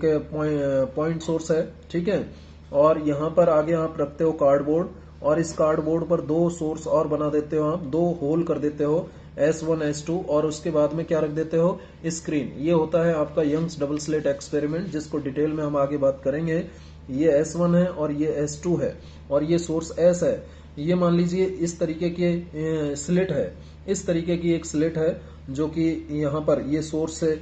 पॉइंट सोर्स है। ठीक है, और यहाँ पर आगे आप रखते हो कार्डबोर्ड, और इस कार्डबोर्ड पर दो सोर्स और बना देते हो, आप दो होल कर देते हो, S1 S2, और उसके बाद में क्या रख देते हो? स्क्रीन। ये होता है आपका यंग्स डबल स्लिट एक्सपेरिमेंट, जिसको डिटेल में हम आगे बात करेंगे। ये S1 है और ये S2 है और ये सोर्स S है। ये मान लीजिए इस तरीके की स्लिट है, इस तरीके की एक स्लिट है जो कि यहाँ पर ये सोर्स से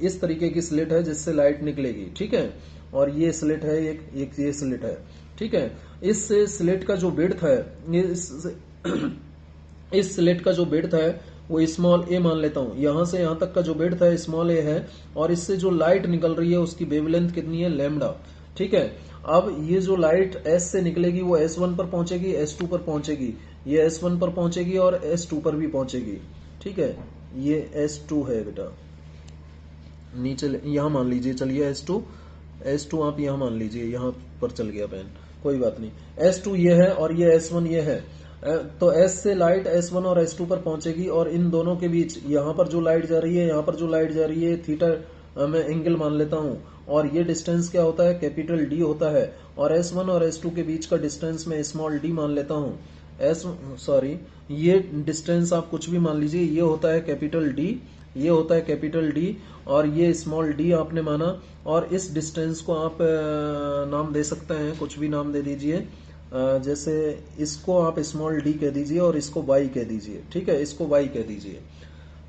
इस तरीके की स्लिट है जिससे लाइट निकलेगी। ठीक है, और ये स्लिट है, एक ये स्लिट है। ठीक है, इस स्लिट का जो विड्थ है, इस स्लिट का जो विड्थ है वो स्मॉल ए मान लेता हूं। यहां से यहां तक का जो विड्थ है स्मॉल ए है, और इससे जो लाइट निकल रही है उसकी वेवलेंथ कितनी है? लैम्डा। ठीक है, अब ये जो लाइट S से निकलेगी वो S1 पर पहुंचेगी, S2 पर पहुंचेगी, ये S1 पर पहुंचेगी और S2 पर भी पहुंचेगी। ठीक है, ये S2 है बेटा, नीचे यहां मान लीजिए, चलिए S2 आप यहां मान लीजिए, यहां पर चल गया पेन, कोई बात नहीं। S2 ये है और ये S1 ये है। तो S से लाइट S1 और S2 पर पहुंचेगी, और इन दोनों के बीच यहाँ पर जो लाइट जा रही है, यहाँ पर जो लाइट जा रही है, थीटा मैं एंगल मान लेता हूँ, और ये डिस्टेंस क्या होता है? कैपिटल D होता है। और S1 और S2 के बीच का डिस्टेंस मैं स्मॉल d मान लेता हूँ। ये डिस्टेंस आप कुछ भी मान लीजिए, ये होता है कैपिटल D, ये होता है कैपिटल D, और ये स्मॉल d आपने माना। और इस डिस्टेंस को आप नाम दे सकते हैं, कुछ भी नाम दे दीजिए, जैसे इसको आप स्मॉल d कह दीजिए और इसको y कह दीजिए। ठीक है, इसको y कह दीजिए।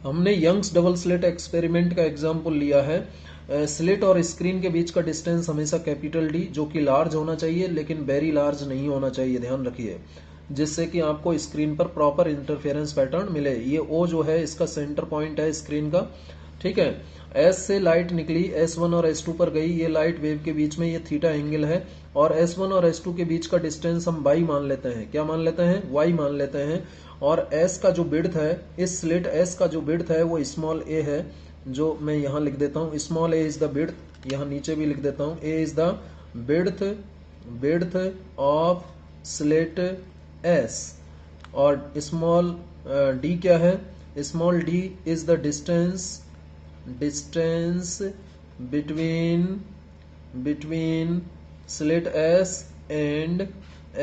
हमने यंग्स डबल स्लिट एक्सपेरिमेंट का एग्जाम्पल लिया है। स्लिट और स्क्रीन के बीच का डिस्टेंस हमेशा कैपिटल D, जो कि लार्ज होना चाहिए लेकिन वेरी लार्ज नहीं होना चाहिए, ध्यान रखिए, जिससे कि आपको स्क्रीन पर प्रॉपर इंटरफेरेंस पैटर्न मिले। ये O जो है इसका सेंटर पॉइंट है स्क्रीन का। ठीक है, S से लाइट निकली, S1 और S2 पर गई, ये लाइट वेव के बीच में ये थीटा एंगल है, और S1 और S2 के बीच का डिस्टेंस हम y मान लेते हैं। क्या मान लेते हैं? y मान लेते हैं। और S का जो विड्थ है, इस स्लिट S का जो विड्थ है वो स्मॉल a है, जो मैं यहाँ लिख देता हूँ, small a is the width, यहाँ नीचे भी लिख देता हूँ, a is the width of slit S। और स्मॉल d क्या है? Small d is the distance between slit S and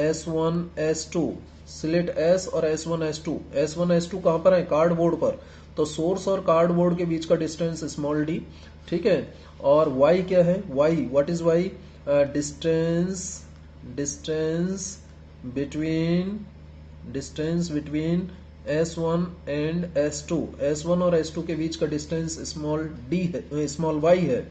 S1 S2। Slit S और S1 S2 कहां पर है? कार्डबोर्ड पर। तो सोर्स और कार्डबोर्ड के बीच का डिस्टेंस स्मॉल d, ठीक है। और y क्या है, y what is y, distance between S1 and S2, S1 और S2 के बीच का डिस्टेंस स्मॉल d है, स्मॉल y है,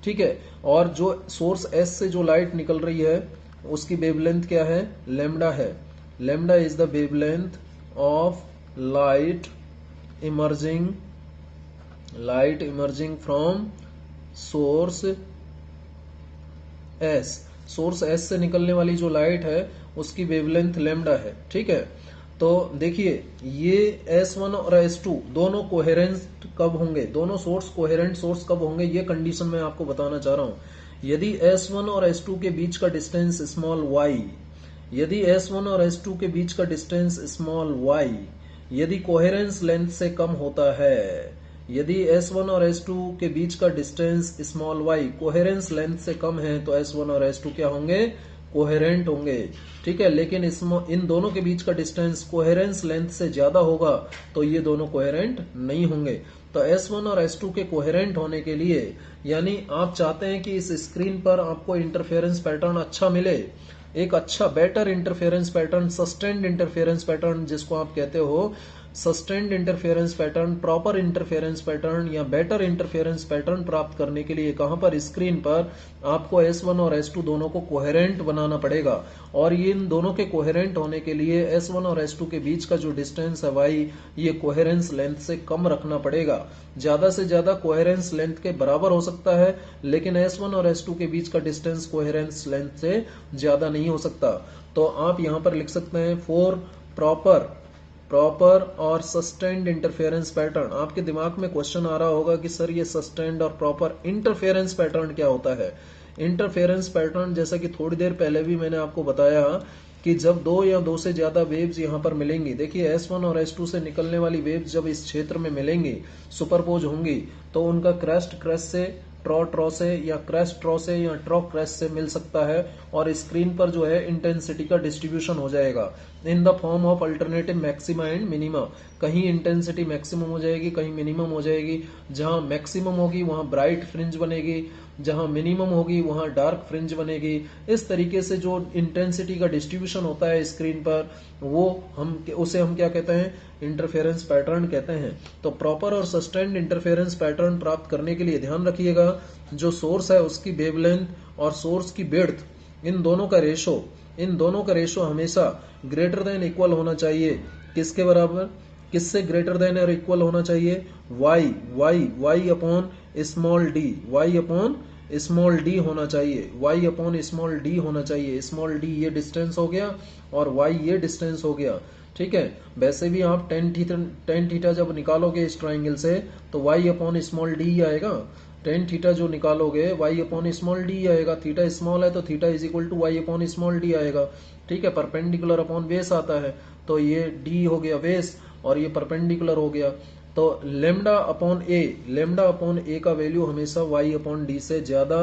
ठीक है। और जो सोर्स S से जो लाइट निकल रही है उसकी वेवलेंथ क्या है, लैम्डा है। Lambda is the wavelength of light emerging from source S। Source S से निकलने वाली जो लाइट है उसकी वेवलेंथ लैम्डा है, ठीक है। तो देखिए ये S1 और S2 दोनों कोहेरेंट कब होंगे, दोनों सोर्स कोहेरेंट सोर्स कब होंगे, ये कंडीशन मैं आपको बताना चाह रहा हूं। यदि S1 और S2 के बीच का डिस्टेंस स्मॉल y, यदि S1 और S2 के बीच का डिस्टेंस स्मॉल y यदि कोहेरेंस लेंथ से कम होता है, यदि S1 और S2 के बीच का distance small y coherence length से कम है तो S1 और S2 क्या होंगे, कोहेरेंट होंगे, ठीक है। लेकिन इन दोनों के बीच का डिस्टेंस कोहेरेंस लेंथ से ज्यादा होगा तो ये दोनों कोहेरेंट नहीं होंगे। तो S1 और S2 के कोहेरेंट होने के लिए, यानी आप चाहते हैं कि इस स्क्रीन पर आपको इंटरफेरेंस पैटर्न अच्छा मिले, एक अच्छा better interference pattern, sustained interference pattern जिसको आप कहते हो, sustained interference pattern, proper interference pattern या बेटर इंटरफेरेंस पैटर्न प्राप्त करने के लिए कहां पर, स्क्रीन पर आपको S1 और S2 दोनों को कोहेरेंट बनाना पड़ेगा। और ये इन दोनों के कोहेरेंट होने के लिए S1 और S2 के बीच का जो डिस्टेंस है y, ये कोहेरेंस लेंथ से कम रखना पड़ेगा। ज्यादा से ज्यादा कोहेरेंस लेंथ के बराबर हो सकता है, लेकिन S1 और S2 के बीच का डिस्टेंस कोहेरेंस लेंथ से ज्यादा नहीं हो सकता। तो आप यहां पर लिख सकते हैं फॉर प्रॉपर और सस्टेन्ड इंटरफेरेंस पैटर्न। आपके दिमाग में क्वेश्चन आ रहा होगा कि सर ये सस्टेन्ड और प्रॉपर इंटरफेरेंस पैटर्न क्या होता है। इंटरफेरेंस पैटर्न जैसा कि थोड़ी देर पहले भी मैंने आपको बताया कि जब दो या दो से ज्यादा वेव्स यहां पर मिलेंगी, देखिए S1 और S2 से निकलने वाली वेव्स जब इस क्षेत्र में मिलेंगी, सुपरपोज होंगी, तो उनका क्रेस्ट से, ट्रॉ से या क्रेस्ट ट्रॉ से या ट्रॉ क्रेस्ट से मिल सकता है और स्क्रीन पर जो है इंटेंसिटी का डिस्ट्रीब्यूशन हो जाएगा इन the form of alternative maxima and minima. कहीं इंटेंसिटी मैक्सिमम हो जाएगी, कहीं मिनिमम हो जाएगी। जहां मैक्सिमम होगी वहां ब्राइट फ्रिंज बनेगी, जहां मिनिमम होगी वहां डार्क फ्रिंज बनेगी। इस तरीके से जो इंटेंसिटी का डिस्ट्रीब्यूशन होता है स्क्रीन पर, वो उसे हम क्या कहते हैं, इंटरफेरेंस पैटर्न कहते हैं। तो प्रॉपर और सस्टेन्ड इंटरफेरेंस पैटर्न प्राप्त करने के लिए ध्यान रखिएगा, जो सोर्स है उसकी वेवलेंथ और सोर्स की विड्थ, इन दोनों का रेशो हमेशा ग्रेटर देन इक्वल होना चाहिए। किसके बराबर, किससे ग्रेटर देन और इक्वल होना चाहिए, y upon small d, y upon small d होना चाहिए, y अपॉन स्मॉल d होना चाहिए। स्मॉल d ये डिस्टेंस हो गया और y ये डिस्टेंस हो गया, ठीक है। वैसे भी आप टेन थीटा जब निकालोगे इस ट्राइंगल से तो y अपॉन स्मॉल d आएगा। टेन थीटा जो निकालोगे y अपॉन स्मॉल d आएगा। थीटा स्मॉल है तो theta is equal to y upon small d आएगा, ठीक है। परपेंडिकुलर अपॉन बेस आता है तो ये d हो गया बेस और ये परपेंडिकुलर हो गया। तो लेमडा अपॉन ए का वैल्यू हमेशा y अपॉन डी से ज्यादा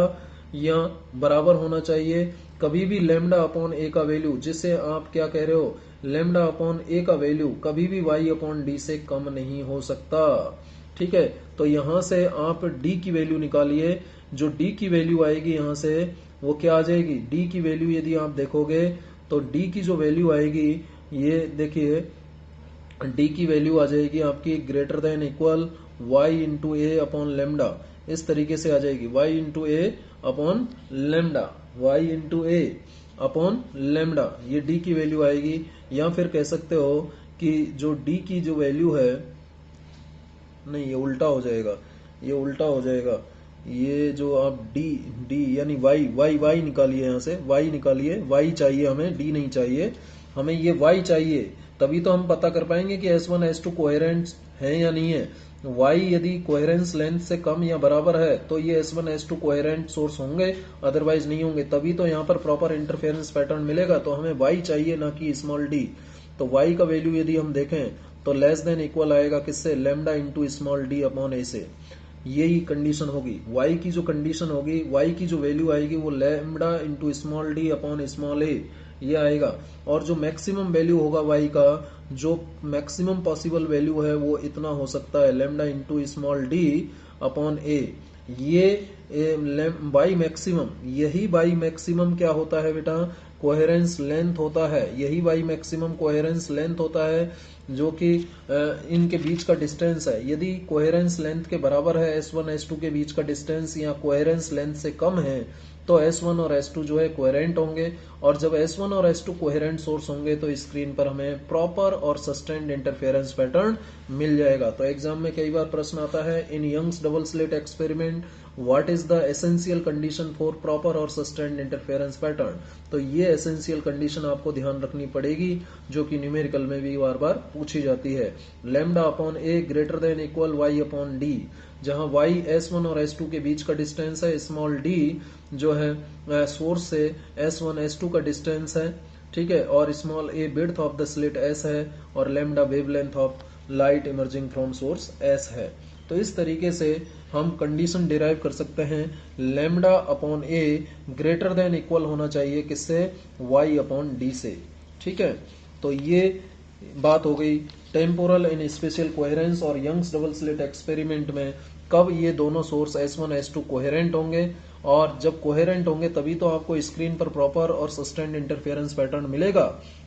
या बराबर होना चाहिए। कभी भी लेमडा अपॉन ए का वैल्यू, जिसे आप क्या कह रहे हो, लेमडा अपॉन ए का वैल्यू कभी भी y अपॉन डी से कम नहीं हो सकता, ठीक है। तो यहां से आप d की वैल्यू निकालिए। जो d की वैल्यू आएगी यहां से वो क्या आ जाएगी, d की वैल्यू यदि आप देखोगे तो d की जो वैल्यू आएगी, ये देखिए d की वैल्यू आ जाएगी आपकी greater than equal y into A upon lambda. इस तरीके से आ जाएगी y into A upon lambda, y into A upon lambda, ये d की वैल्यू आएगी। या फिर कह सकते हो कि जो d की जो वैल्यू है, नहीं ये उल्टा हो जाएगा, ये जो आप d यानी y निकालिए, यहाँ से y निकालिए, y चाहिए हमें, d नहीं चाहिए हमें, ये y चाहिए। तभी तो हम पता कर पाएंगे कि S1 S2 कोहेरेंट है या नहीं है। y यदि कोहेरेंस लेंथ से कम या बराबर है तो ये S1 S2 कोहेरेंट सोर्स होंगे, अदरवाइज नहीं होंगे। तभी तो यहाँ पर प्रॉपर इंटरफेरेंस पैटर्न मिलेगा। तो हमें y चाहिए ना कि स्मॉल d। तो y का वैल्यू यदि हम देखें तो लेस देन इक्वल आएगा किससे, lambda into small d upon A से। यही कंडीशन होगी y की, जो कंडीशन होगी y की जो वैल्यू आएगी वो lambda into small d upon small A, ये आएगा। और जो मैक्सिमम वैल्यू होगा y का, जो मैक्सिमम पॉसिबल वैल्यू है वो इतना हो सकता है, lambda into small d upon A. ये बाई मैक्सिमम, यही बाई मैक्सिमम क्या होता है बेटा, कोहेरेंस लेंथ होता है। यही बाई मैक्सिमम कोहेरेंस लेंथ होता है जो कि इनके बीच का डिस्टेंस है। यदि कोहेरेंस लेंथ के बराबर है S1 S2 के बीच का डिस्टेंस, या कोहेरेंस लेंथ से कम है, तो S1 और S2 जो है कोहेरेंट होंगे। और जब S1 और S2 कोहेरेंट सोर्स होंगे तो स्क्रीन पर हमें प्रॉपर और सस्टेन्ड इंटरफेरेंस पैटर्न मिल जाएगा। तो एग्जाम में कई बार प्रश्न आता है, in Young's double slit experiment what is the essential condition for proper और सस्टेन्ड इंटरफेरेंस पैटर्न। तो ये एसेंशियल कंडीशन आपको ध्यान रखनी पड़ेगी, जो कि न्यूमेरिकल में भी बार बार पूछी जाती है। Lambda upon A greater than equal Y upon D, जहां y S1 और S2 के बीच का डिस्टेंस है, स्मॉल d जो है सोर्स से S1 S2 का डिस्टेंस है, ठीक है, और small a width of the slit s है, और lambda wavelength of light emerging from source s है। तो इस तरीके से हम कंडीशन डिराइव कर सकते हैं, lambda upon a greater than equal होना चाहिए किससे, y अपॉन डी से, ठीक है। तो ये बात हो गई टेम्पोरल एंड स्पेशियल कोहेरेंस और यंग्स डबल स्लिट एक्सपेरिमेंट में कब ये दोनों सोर्स S1 S2 कोहेरेंट होंगे, और जब कोहेरेंट होंगे तभी तो आपको स्क्रीन पर प्रॉपर और सस्टेन्ड इंटरफेरेंस पैटर्न मिलेगा।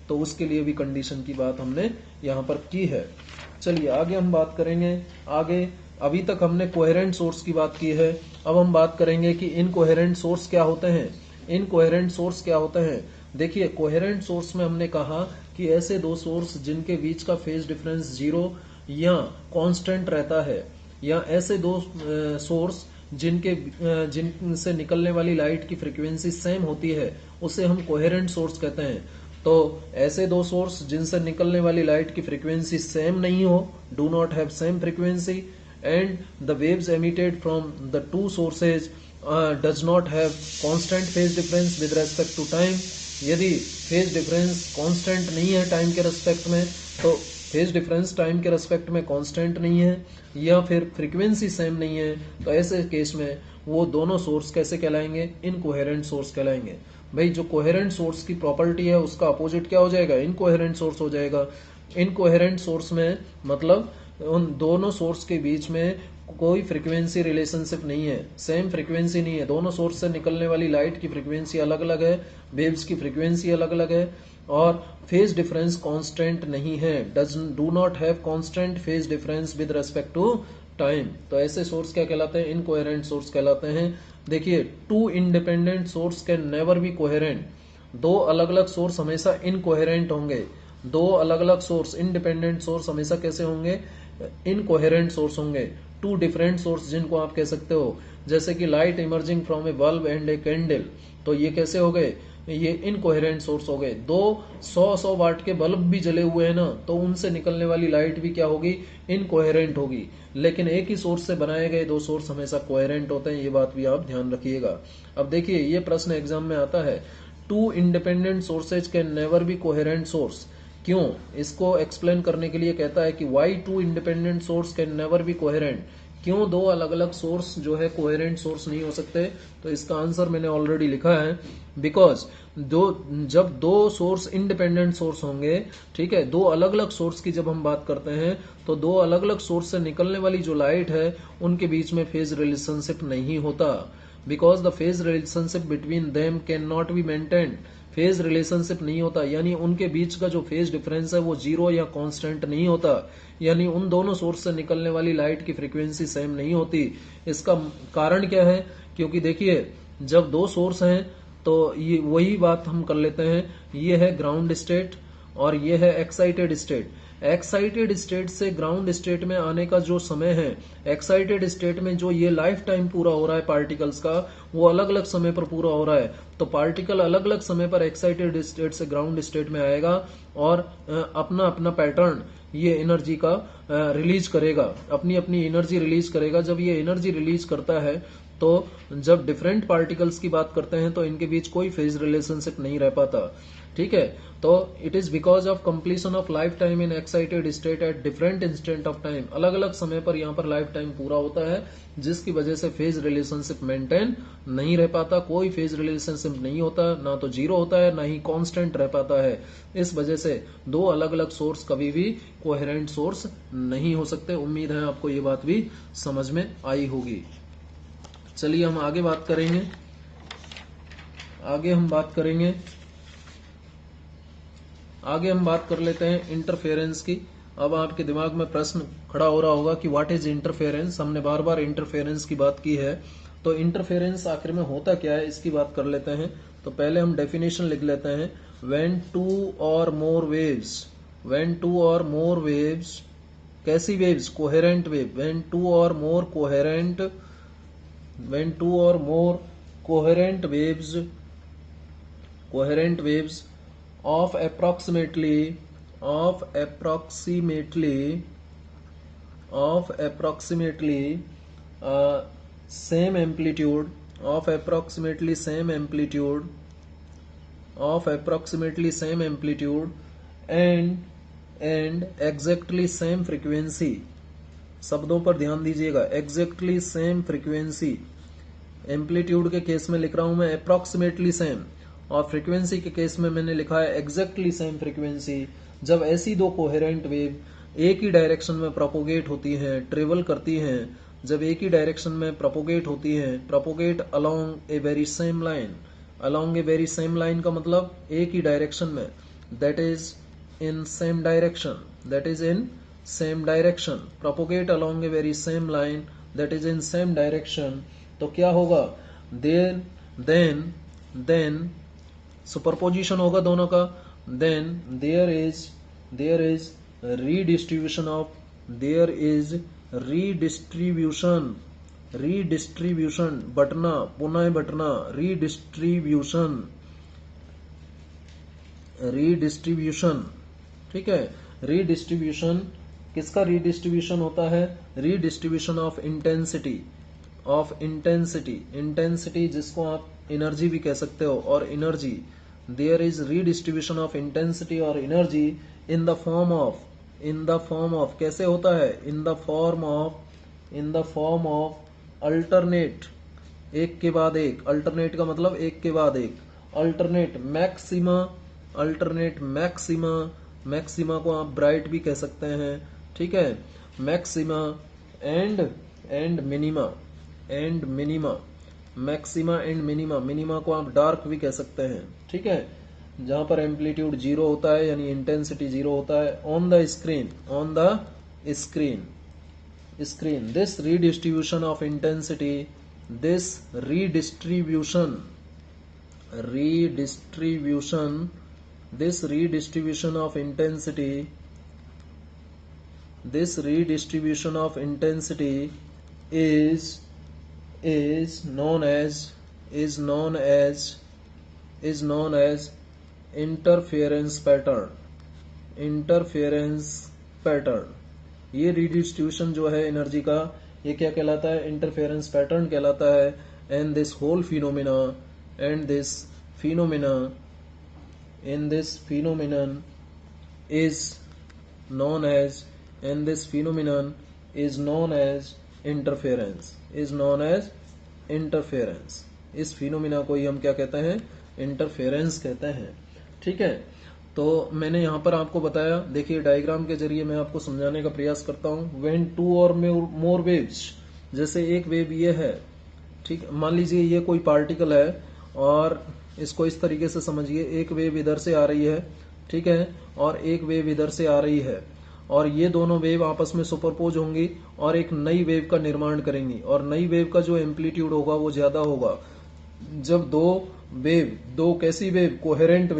तो उसके लिए भी कंडीशन की बात हमने यहाँ पर की है। चलिए आगे हम बात करेंगे। आगे अभी तक हमने कोहेरेंट सोर्स की बात की है, अब हम बात करेंगे कि इनकोहेरेंट सोर्स क्या होते हैं। इनकोहेरेंट सोर्स क्या होते हैं, देखिए कोहेरेंट सोर्स में हमने कहा कि ऐसे दो सोर्स जिनके बीच का फेज डिफरेंस 0 या कांस्टेंट रहता है, या ऐसे दो सोर्स जिनसे निकलने वाली लाइट की फ्रीक्वेंसी सेम होती है, उसे हम कोहेरेंट सोर्स कहते हैं। तो ऐसे दो सोर्स जिनसे निकलने वाली लाइट की फ्रीक्वेंसी सेम नहीं हो, do not have same frequency, and the waves emitted from the two sources does not have constant phase difference with respect to time. यदि फेज डिफरेंस कांस्टेंट नहीं है टाइम के रेस्पेक्ट में, तो फेज डिफरेंस टाइम के रेस्पेक्ट में कांस्टेंट नहीं है, या फिर फ्रीक्वेंसी सेम नहीं है, तो ऐसे केस में वो दोनों सोर्स कैसे कहलाएंगे, इनकोहेरेंट सोर्स कहलाएंगे। भाई जो कोहेरेंट सोर्स की प्रॉपर्टी है उसका अपोजिट क्या हो जाएगा, इनकोहेरेंट सोर्स हो जाएगा। इनकोहेरेंट सोर्स में मतलब उन दोनों सोर्स के बीच में कोई फ्रीक्वेंसी रिलेशनशिप नहीं है, सेम फ्रीक्वेंसी नहीं है, दोनों सोर्स से निकलने वाली लाइट की फ्रीक्वेंसी अलग अलग है, वेव्स की फ्रीक्वेंसी अलग अलग है, और फेज डिफरेंस कांस्टेंट नहीं है, do not have constant phase difference with respect to time. तो ऐसे सोर्स क्या कहलाते हैं, इनकोहेरेंट सोर्स कहलाते हैं। देखिए two independent source can never be coherent, दो अलग अलग सोर्स हमेशा इनकोहेरेंट होंगे। दो अलग अलग सोर्स इंडिपेंडेंट सोर्स हमेशा कैसे होंगे, इनकोहेरेंट सोर्स होंगे। टू डिफरेंट सोर्स जिनको आप कह सकते हो, जैसे कि light emerging from A bulb and a candle, तो ये कैसे हो गए, ये इनकोहेरेंट सोर्स हो गए। दो 100 वाट के बल्ब भी जले हुए हैं ना, तो उनसे निकलने वाली लाइट भी क्या होगी, इनकोहेरेंट होगी। लेकिन एक ही सोर्स से बनाए गए दो सोर्स हमेशा कोहेरेंट होते हैं, ये बात भी आप ध्यान रखिएगा। अब देखिए ये प्रश्न एग्जाम में आता है, two independent sources can never be coherent source. क्यों, इसको एक्सप्लेन करने के लिए कहता है कि why two independent source can never be coherent, क्यों दो अलग अलग सोर्स जो है कोहेरेंट सोर्स नहीं हो सकते। तो इसका आंसर मैंने ऑलरेडी लिखा है, बिकॉज जब दो सोर्स इंडिपेंडेंट सोर्स होंगे, ठीक है, दो अलग अलग सोर्स की जब हम बात करते हैं, तो दो अलग अलग सोर्स से निकलने वाली जो लाइट है उनके बीच में फेज रिलेशनशिप नहीं होता, because the phase relationship between them can not be maintain. Phase relationship नहीं होता, यानी उनके बीच का जो फेज डिफरेंस है वो 0 या कांस्टेंट नहीं होता, यानी उन दोनों सोर्स से निकलने वाली लाइट की फ्रीक्वेंसी सेम नहीं होती। इसका कारण क्या है, क्योंकि देखिए जब दो सोर्स हैं तो ये वही बात हम कर लेते हैं, ये है ग्राउंड स्टेट और ये है एक्साइटेड स्टेट। एक्साइटेड स्टेट से ग्राउंड स्टेट में आने का जो समय है, एक्साइटेड स्टेट में जो ये लाइफ टाइम पूरा हो रहा है पार्टिकल्स का, वो अलग अलग समय पर पूरा हो रहा है। तो पार्टिकल अलग अलग समय पर एक्साइटेड स्टेट से ग्राउंड स्टेट में आएगा और अपना अपना पैटर्न ये एनर्जी का रिलीज करेगा, अपनी अपनी एनर्जी रिलीज करेगा। जब ये एनर्जी रिलीज करता है तो जब डिफरेंट पार्टिकल्स की बात करते हैं तो इनके बीच कोई फेज रिलेशनशिप नहीं रह पाता, ठीक है। तो it is because of completion of life time in excited state at different instant of time, अलग अलग समय पर यहाँ पर लाइफ टाइम पूरा होता है, जिसकी वजह से फेज रिलेशनशिप मेंटेन नहीं रह पाता, कोई फेज रिलेशनशिप नहीं होता, ना तो 0 होता है ना ही कांस्टेंट रह पाता है। इस वजह से दो अलग अलग सोर्स कभी भी कोहेरेंट सोर्स नहीं हो सकते। उम्मीद है आपको ये बात भी समझ में आई होगी। चलिए हम आगे बात करेंगे। आगे हम बात कर लेते हैं इंटरफेरेंस की। अब आपके दिमाग में प्रश्न खड़ा हो रहा होगा कि व्हाट इज इंटरफेरेंस। हमने बार बार इंटरफेरेंस की बात की है, तो इंटरफेरेंस आखिर में होता क्या है इसकी बात कर लेते हैं। तो पहले हम डेफिनेशन लिख लेते हैं। व्हेन टू और मोर वेव्स, कैसी वेव्स? Coherent wave. व्हेन टू और more coherent waves of approximately same amplitude and exactly same frequency। शब्दों पर ध्यान दीजिएगा। exactly same frequency, एम्पलीट्यूड के केस में लिख रहा हूं मैं अप्रोक्सीमेटली सेम, और फ्रीक्वेंसी के केस में मैंने लिखा है एग्जैक्टली सेम फ्रीक्वेंसी। जब ऐसी दो कोहेरेंट वेव एक ही डायरेक्शन में प्रोपोगेट होती हैं, ट्रेवल करती हैं, जब एक ही डायरेक्शन में प्रोपोगेट होती हैं, propagate along a very same line, का मतलब एक ही डायरेक्शन में, that is in same direction, propagate along a very same line that is in same direction. तो क्या होगा? देन सुपरपोजिशन होगा दोनों का। देन देयर इज रीडिस्ट्रीब्यूशन, बटना, पुनः बटना, रीडिस्ट्रीब्यूशन। ठीक है, रीडिस्ट्रीब्यूशन किसका रीडिस्ट्रीब्यूशन होता है? रीडिस्ट्रीब्यूशन ऑफ इंटेंसिटी, जिसको आप एनर्जी भी कह सकते हो, और energy. There is redistribution of intensity और energy in the form of, कैसे होता है? In the form of alternate, एक के बाद एक, अल्टरनेट का मतलब एक के बाद एक, अल्टरनेट मैक्सिमा को आप ब्राइट भी कह सकते हैं। ठीक है, मैक्सिमा एंड मिनिमा को आप डार्क भी कह सकते हैं। ठीक है, जहां पर एम्पलीट्यूड जीरो होता है, यानी इंटेंसिटी जीरो होता है। On the screen this redistribution of intensity, this redistribution of intensity is known as interference pattern। ये रीडिस्ट्रीब्यूशन जो है एनर्जी का, ये क्या कहलाता है? इंटरफेरेंस पैटर्न कहलाता है। And this phenomenon is known as interference। इस फिनोमिना को ही हम क्या कहते हैं? इंटरफेरेंस कहते हैं। ठीक है, तो मैंने यहां पर आपको बताया, देखिए डायग्राम के जरिए मैं आपको समझाने का प्रयास करता हूं। व्हेन टू और मोर वेव्स, जैसे एक वेव ये है, ठीक, मान लीजिए ये कोई पार्टिकल है, और इसको इस तरीके से समझिए, एक वेव इधर से आ रही है, ठीक है, और एक वेव इधर से आ रही है, और ये दोनों वेव आपस में सुपरपोज होंगी और एक नई वेव का निर्माण करेंगी, और नई वेव का जो एम्पलीट्यूड होगा वो ज्यादा होगा। जब दो कैसी wave? Coherent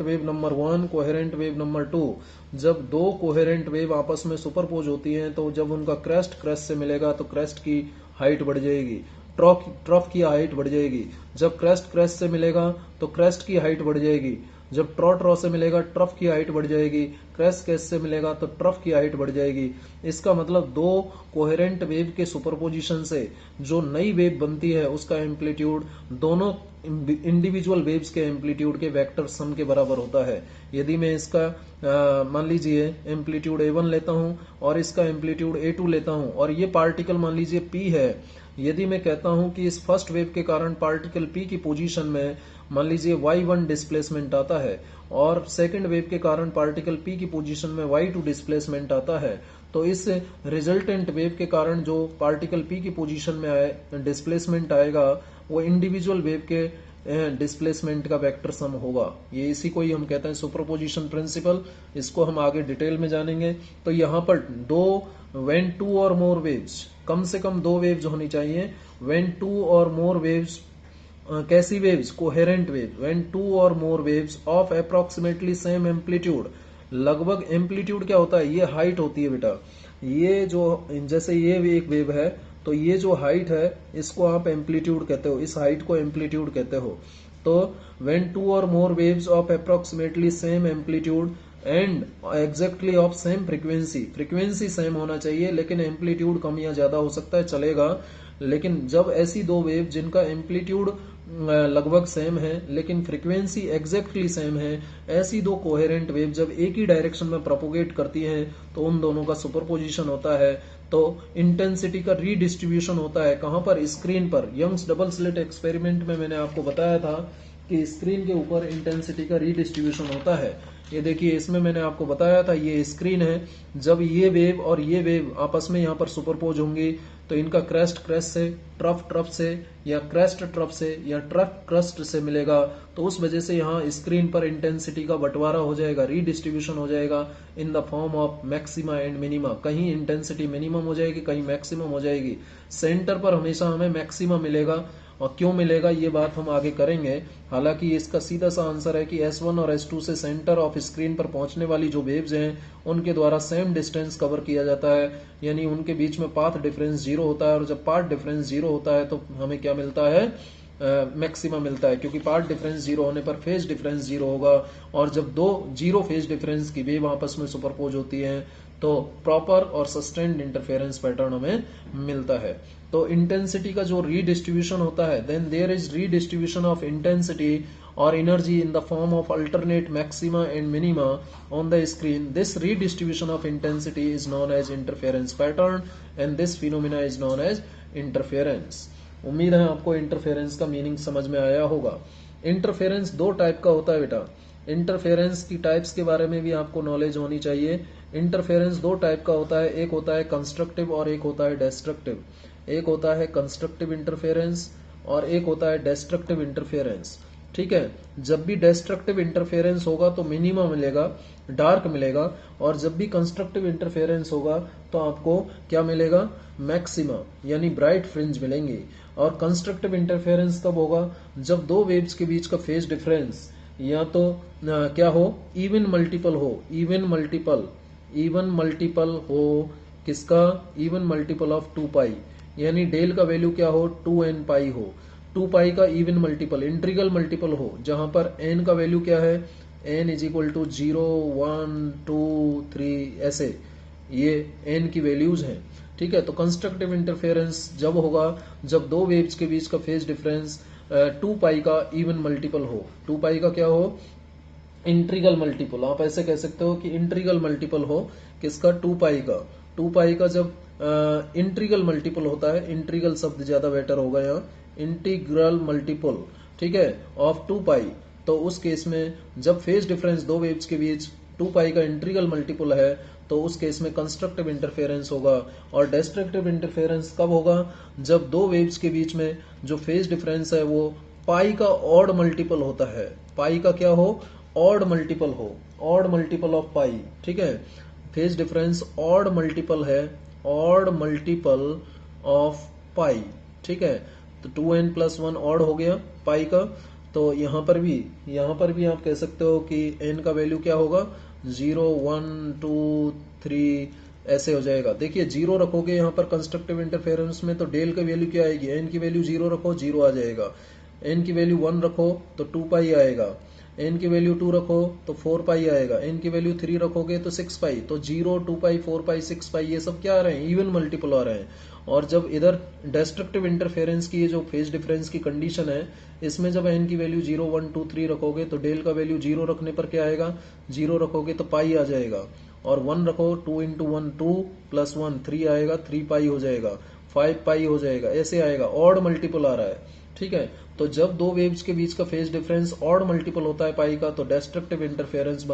wave number 1, coherent wave number 2, जब दो कोहेरेंट वेव आपस में सुपरपोज होती हैं, तो जब उनका क्रेस्ट से मिलेगा तो क्रेस्ट की हाइट बढ़ जाएगी, ट्रफ की हाइट बढ़ जाएगी। जब क्रेस्ट से मिलेगा तो क्रेस्ट की हाइट बढ़ जाएगी। जब ट्रॉ से मिलेगा, ट्रफ की हाइट बढ़ जाएगी। क्रेस्ट से मिलेगा तो ट्रफ की हाइट बढ़ जाएगी। इसका मतलब दो कोहेरेंट वेव के सुपरपोजिशन से जो नई वेव बनती है, उसका एम्पलीट्यूड दोनों इंडिविजुअल वेव्स के एम्पलीट्यूड के वेक्टर सम के बराबर होता है। यदि मैं इसका मान लीजिए एम्पलीट्यूड A1 लेता हूं और इसका एम्पलीट्यूड A2 लेता हूं, और ये पार्टिकल मान लीजिए P है, यदि मैं कहता हूं कि इस फर्स्ट वेव के कारण पार्टिकल P की पोजीशन में मान लीजिए y1 डिस्प्लेसमेंट आता है, और सेकंड वेव के कारण पार्टिकल P की पोजीशन में y2 डिस्प्लेसमेंट आता है, तो इस रिजल्टेंट वेव के कारण जो पार्टिकल पी की पोजीशन में आए डिस्प्लेसमेंट आएगा वो इंडिविजुअल वेव के डिस्प्लेसमेंट का वेक्टर सम होगा। ये इसी को ही हम कहते हैं सुपरपोजिशन प्रिंसिपल। इसको हम आगे डिटेल में जानेंगे। तो यहाँ पर व्हेन टू और मोर वेव्स, कम से कम दो वेव्स होनी चाहिए। व्हेन टू और मोर वेव्स, कैसी वेव्स? Coherent wave. व्हेन टू और more waves of approximately same amplitude, लगभग एम्पलीट्यूड क्या होता है? ये हाइट होती है बेटा। ये जो जैसे ये एक वेव है तो ये जो हाइट है इसको आप एम्पलीट्यूड कहते हो, इस हाइट को एम्पलीट्यूड कहते हो। तो व्हेन टू और more waves of approximately same amplitude and exactly of same frequency, frequency सेम होना चाहिए लेकिन एम्पलीट्यूड कम या ज्यादा हो सकता है, चलेगा। लेकिन जब ऐसी दो वेव जिनका एम्पलीट्यूड लगभग सेम है लेकिन फ्रीक्वेंसी एग्जैक्टली सेम है, ऐसी दो कोहेरेंट वेव जब एक ही डायरेक्शन में प्रोपोगेट करती हैं तो उन दोनों का सुपरपोजिशन होता है। तो इंटेंसिटी का रीडिस्ट्रीब्यूशन होता है कहां पर? स्क्रीन पर। यंग्स डबल स्लिट एक्सपेरिमेंट में मैंने आपको बताया था कि स्क्रीन के ऊपर इंटेंसिटी का रीडिस्ट्रीब्यूशन होता है। ये देखिए, इसमें मैंने आपको बताया था, ये स्क्रीन है। जब ये वेव और ये वेव आपस में यहाँ पर सुपरपोज होंगी तो इनका क्रेस्ट क्रेस्ट से, ट्रफ ट्रफ से, या क्रेस्ट ट्रफ से, या ट्रफ क्रस्ट से मिलेगा। तो उस वजह से यहाँ स्क्रीन पर इंटेंसिटी का बंटवारा हो जाएगा, रीडिस्ट्रीब्यूशन हो जाएगा इन the form of maxima and minima. कहीं इंटेंसिटी मिनिमम हो जाएगी, कहीं मैक्सिमम हो जाएगी। सेंटर पर हमेशा हमें मैक्सिमम मिलेगा, और क्यों मिलेगा ये बात हम आगे करेंगे। हालांकि इसका सीधा सा आंसर है कि S1 और S2 से सेंटर ऑफ स्क्रीन पर पहुंचने वाली जो वेव्स हैं उनके द्वारा सेम डिस्टेंस कवर किया जाता है, यानी उनके बीच में पाथ डिफरेंस जीरो होता है। और जब पाथ डिफरेंस जीरो होता है तो हमें क्या मिलता है? मैक्सिमा मिलता है, क्योंकि पाथ डिफरेंस जीरो होने पर फेज डिफरेंस जीरो होगा। और जब दो जीरो फेज डिफरेंस की वेव आपस में सुपरपोज होती है तो प्रॉपर और सस्टेन्ड इंटरफेरेंस पैटर्न हमें मिलता है। तो इंटेंसिटी का जो रीडिस्ट्रीब्यूशन होता है, then there is redistribution of intensity और energy in the form of alternate maxima and minima on the screen. This redistribution of intensity is known as interference pattern and this phenomena is known as interference. उम्मीद है आपको इंटरफेरेंस का मीनिंग समझ में आया होगा। इंटरफेरेंस दो टाइप का होता है बेटा। इंटरफेरेंस की टाइप्स के बारे में भी आपको नॉलेज होनी चाहिए। इंटरफेरेंस दो टाइप का होता है, एक होता है कंस्ट्रक्टिव और एक होता है डिस्ट्रक्टिव। एक होता है कंस्ट्रक्टिव इंटरफेरेंस और एक होता है डिस्ट्रक्टिव इंटरफेरेंस। ठीक है, जब भी डिस्ट्रक्टिव इंटरफेरेंस होगा तो मिनिमा मिलेगा, डार्क मिलेगा, और जब भी कंस्ट्रक्टिव इंटरफेरेंस होगा तो आपको क्या मिलेगा? मैक्सिमा, यानी ब्राइट फ्रिंज मिलेंगी। और कंस्ट्रक्टिव इंटरफेरेंस तब होगा जब दो वेव्स के बीच का फेज डिफरेंस या तो क्या हो? इवन मल्टीपल हो। इवन मल्टीपल हो किसका? इवन मल्टीपल ऑफ 2 पाई, यानी डेल का वैल्यू क्या हो? 2n पाई हो। 2 पाई का इवन मल्टीपल, इंट्रीगल मल्टीपल हो, जहां पर n का वैल्यू क्या है? n इज इक्वल टू 0, 1, 2, 3, ऐसे ये n की वैल्यूज हैं। ठीक है, तो कंस्ट्रक्टिव इंटरफेरेंस जब होगा जब दो वेव्स के बीच का फेज डिफरेंस 2 पाई का इवन मल्टीपल हो। 2 पाई का क्या हो? Integral multiple. आप ऐसे कह सकते हो कि इंट्रीगल मल्टीपल हो किसका? 2 पाई का। 2 पाई का जब इंट्रीगल मल्टीपल होता है, इंट्रीगल शब्द ज्यादा बेटर होगा यहाँ, इंटीग्रल मल्टीपल, ठीक है, ऑफ 2 पाई। तो उस केस में जब फेज डिफरेंस दो वेव्स के बीच 2 पाई का इंट्रीगल मल्टीपल है तो उस केस में कंस्ट्रक्टिव इंटरफेरेंस होगा। और डिस्ट्रक्टिव इंटरफेरेंस कब होगा? जब दो वेव्स के बीच में जो फेज डिफरेंस है वो पाई का ऑड मल्टीपल होता है। पाई का क्या हो? ऑड मल्टीपल हो, ऑड मल्टीपल ऑफ पाई। ठीक है, फेज डिफरेंस ऑड मल्टीपल है, ऑड मल्टीपल ऑफ पाई। ठीक है, तो 2n + 1 ऑड हो गया पाई का। तो यहाँ पर भी आप कह सकते हो कि n का वैल्यू क्या होगा? 0, 1, 2, 3 ऐसे हो जाएगा। देखिए, 0 रखोगे यहाँ पर कंस्ट्रक्टिव इंटरफेरेंस में तो डेल का वैल्यू क्या आएगी? n की वैल्यू 0 रखो, 0 आ जाएगा। n की वैल्यू 1 रखो तो 2 पाई आएगा। n की वैल्यू 2 रखो तो 4 पाई आएगा। n की वैल्यू 3 रखोगे तो 6 पाई। तो 0, 2 पाई, 4 पाई, 6 पाई, ये सब क्या आ रहे हैं? इवन मल्टीपल आ रहे हैं। और जब इधर डिस्ट्रक्टिव इंटरफेरेंस की जो फेज डिफरेंस की कंडीशन है, इसमें जब n की वैल्यू 0, 1, 2, 3 रखोगे तो डेल का वैल्यू 0 रखने पर क्या आएगा? 0 रखोगे तो पाई आ जाएगा। और 1 रखो, 2 × 1 2 + 1 3 आएगा, 3 पाई हो जाएगा, 5 पाई हो जाएगा, ऐसे आएगा। ऑड मल्टीपल आ रहा है। ठीक है, तो जब दो वेव्स के बीच का फेज डिफरेंस ऑड मल्टीपल होता है पाई का तो डिस्ट्रक्टिव इंटरफेरेंस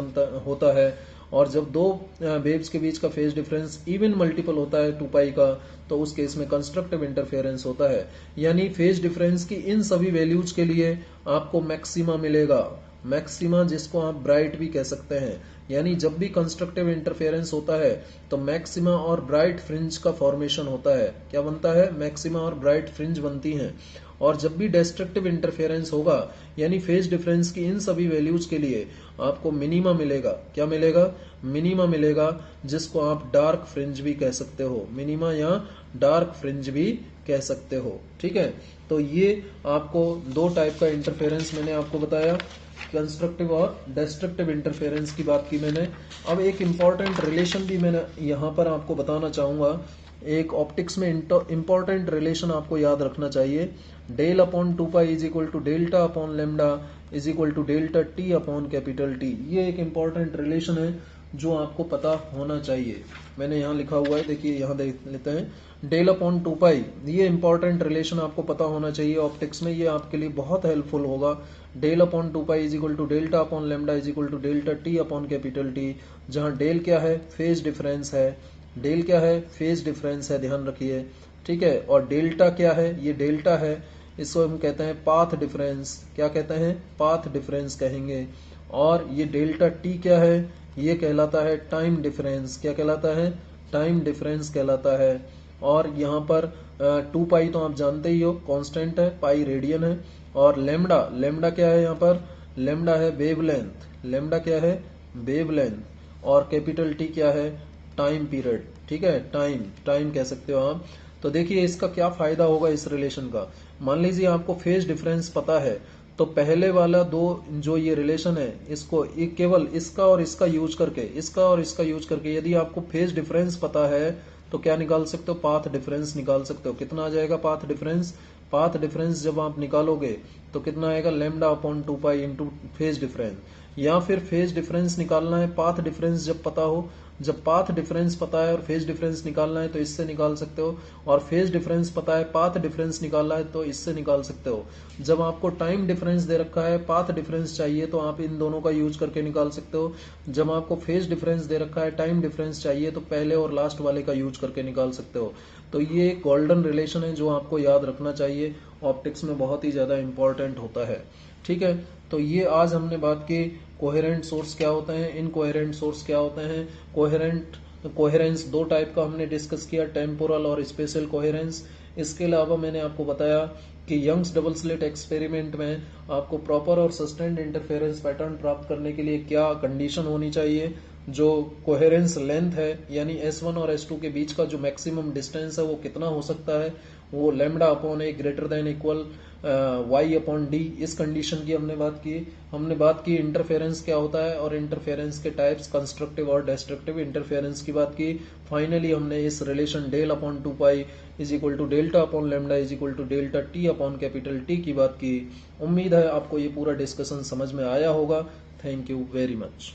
होता है। और जब दो वेव्स के बीच का फेज डिफरेंस इवन मल्टीपल होता है 2 पाई का, तो उस केस में कंस्ट्रक्टिव इंटरफेरेंस होता है। यानी फेज डिफरेंस की इन सभी वैल्यूज के लिए आपको मैक्सिमा मिलेगा, मैक्सिमा जिसको आप ब्राइट भी कह सकते हैं। यानी जब भी कंस्ट्रक्टिव इंटरफेरेंस होता है तो मैक्सिमा और ब्राइट फ्रिंज का फॉर्मेशन होता है। क्या बनता है? मैक्सिमा और ब्राइट फ्रिंज बनती हैं। और जब भी डिस्ट्रक्टिव इंटरफेरेंस होगा यानी फेज डिफरेंस की इन सभी वैल्यूज के लिए आपको मिनिमा मिलेगा। क्या मिलेगा? मिनिमा मिलेगा, जिसको आप डार्क फ्रिंज भी कह सकते हो, मिनिमा या डार्क फ्रिंज भी कह सकते हो। ठीक है, तो ये आपको दो टाइप का इंटरफेरेंस मैंने आपको बताया, कंस्ट्रक्टिव और डिस्ट्रक्टिव इंटरफेरेंस की बात की मैंने। अब एक इंपॉर्टेंट रिलेशन भी मैंने यहाँ पर आपको बताना चाहूंगा। एक ऑप्टिक्स में इंपॉर्टेंट रिलेशन आपको याद रखना चाहिए, del upon 2 pi is equal to delta upon lambda is equal to delta T upon capital T. ये एक इंपॉर्टेंट रिलेशन है जो आपको पता होना चाहिए। मैंने यहाँ लिखा हुआ है, देखिए यहाँ देख लेते हैं, डेल अपॉन 2 पाई, ये इंपॉर्टेंट रिलेशन आपको पता होना चाहिए ऑप्टिक्स में, ये आपके लिए बहुत हेल्पफुल होगा। Del upon 2 pi is equal to delta upon lambda is equal to delta T upon capital T, जहाँ डेल क्या है? फेज डिफरेंस है। डेल क्या है? फेज डिफरेंस है, ध्यान रखिए। ठीक है, और डेल्टा क्या है? ये डेल्टा है, इसको हम कहते हैं पाथ डिफरेंस। क्या कहते हैं? पाथ डिफरेंस कहेंगे। और ये डेल्टा टी क्या है? ये कहलाता है टाइम डिफरेंस। क्या कहलाता है? टाइम डिफरेंस कहलाता है। और यहाँ पर 2 पाई तो आप जानते ही हो कांस्टेंट है, पाई रेडियन है। और लेमडा, लेमडा क्या है यहाँ पर? लेमडा है वेवलेंथ। लेमडा क्या है? वेवलेंथ। और कैपिटल टी क्या है? Time period. ठीक है, टाइम, टाइम कह सकते हो आप। तो देखिए इसका क्या फायदा होगा इस रिलेशन का। मान लीजिए आपको फेज डिफरेंस पता है, तो पहले वाला दो जो ये रिलेशन है, इसको केवल इसका और इसका यूज करके, इसका और इसका यूज करके यदि आपको फेज डिफरेंस पता है तो क्या निकाल सकते हो? पाथ डिफरेंस निकाल सकते हो। कितना आ जाएगा पाथ डिफरेंस? पाथ डिफरेंस जब आप निकालोगे तो कितना आएगा? Lambda upon 2 pi into phase difference. या फिर फेज डिफरेंस निकालना है, पाथ डिफरेंस जब पता हो, जब पाथ डिफरेंस पता है और फेज डिफरेंस निकालना है तो इससे निकाल सकते हो। और फेज डिफरेंस पता है, पाथ डिफरेंस निकालना है तो इससे निकाल सकते हो। जब आपको टाइम डिफरेंस दे रखा है, पाथ डिफरेंस चाहिए तो आप इन दोनों का यूज करके निकाल सकते हो। जब आपको फेज डिफरेंस दे रखा है, टाइम डिफरेंस चाहिए तो पहले और लास्ट वाले का यूज करके निकाल सकते हो। तो ये एक गोल्डन रिलेशन है जो आपको याद रखना चाहिए, ऑप्टिक्स में बहुत ही ज्यादा इंपॉर्टेंट होता है। ठीक है, तो ये आज हमने बात की कोहेरेंट सोर्स क्या होते हैं, इनकोहेरेंट सोर्स क्या होते हैं। कोहेरेंस दो टाइप का हमने डिस्कस किया, टेम्पोरल और स्पेशल कोहेरेंस। इसके अलावा मैंने आपको बताया कि यंग्स डबल स्लिट एक्सपेरिमेंट में आपको प्रॉपर और सस्टेन्ड इंटरफेरेंस पैटर्न प्राप्त करने के लिए क्या कंडीशन होनी चाहिए। जो कोहेरेंस लेंथ है यानी S1 और S2 के बीच का जो मैक्सिमम डिस्टेंस है वो कितना हो सकता है, वो lambda upon A greater than equal y upon D, इस कंडीशन की हमने बात की। हमने बात की इंटरफेरेंस क्या होता है और इंटरफेरेंस के टाइप्स, कंस्ट्रक्टिव और डिस्ट्रक्टिव इंटरफेरेंस की बात की। फाइनली हमने इस relation del upon 2 pi is equal to delta upon lambda is equal to delta T upon capital T की बात की। उम्मीद है आपको ये पूरा डिस्कशन समझ में आया होगा। Thank you very much.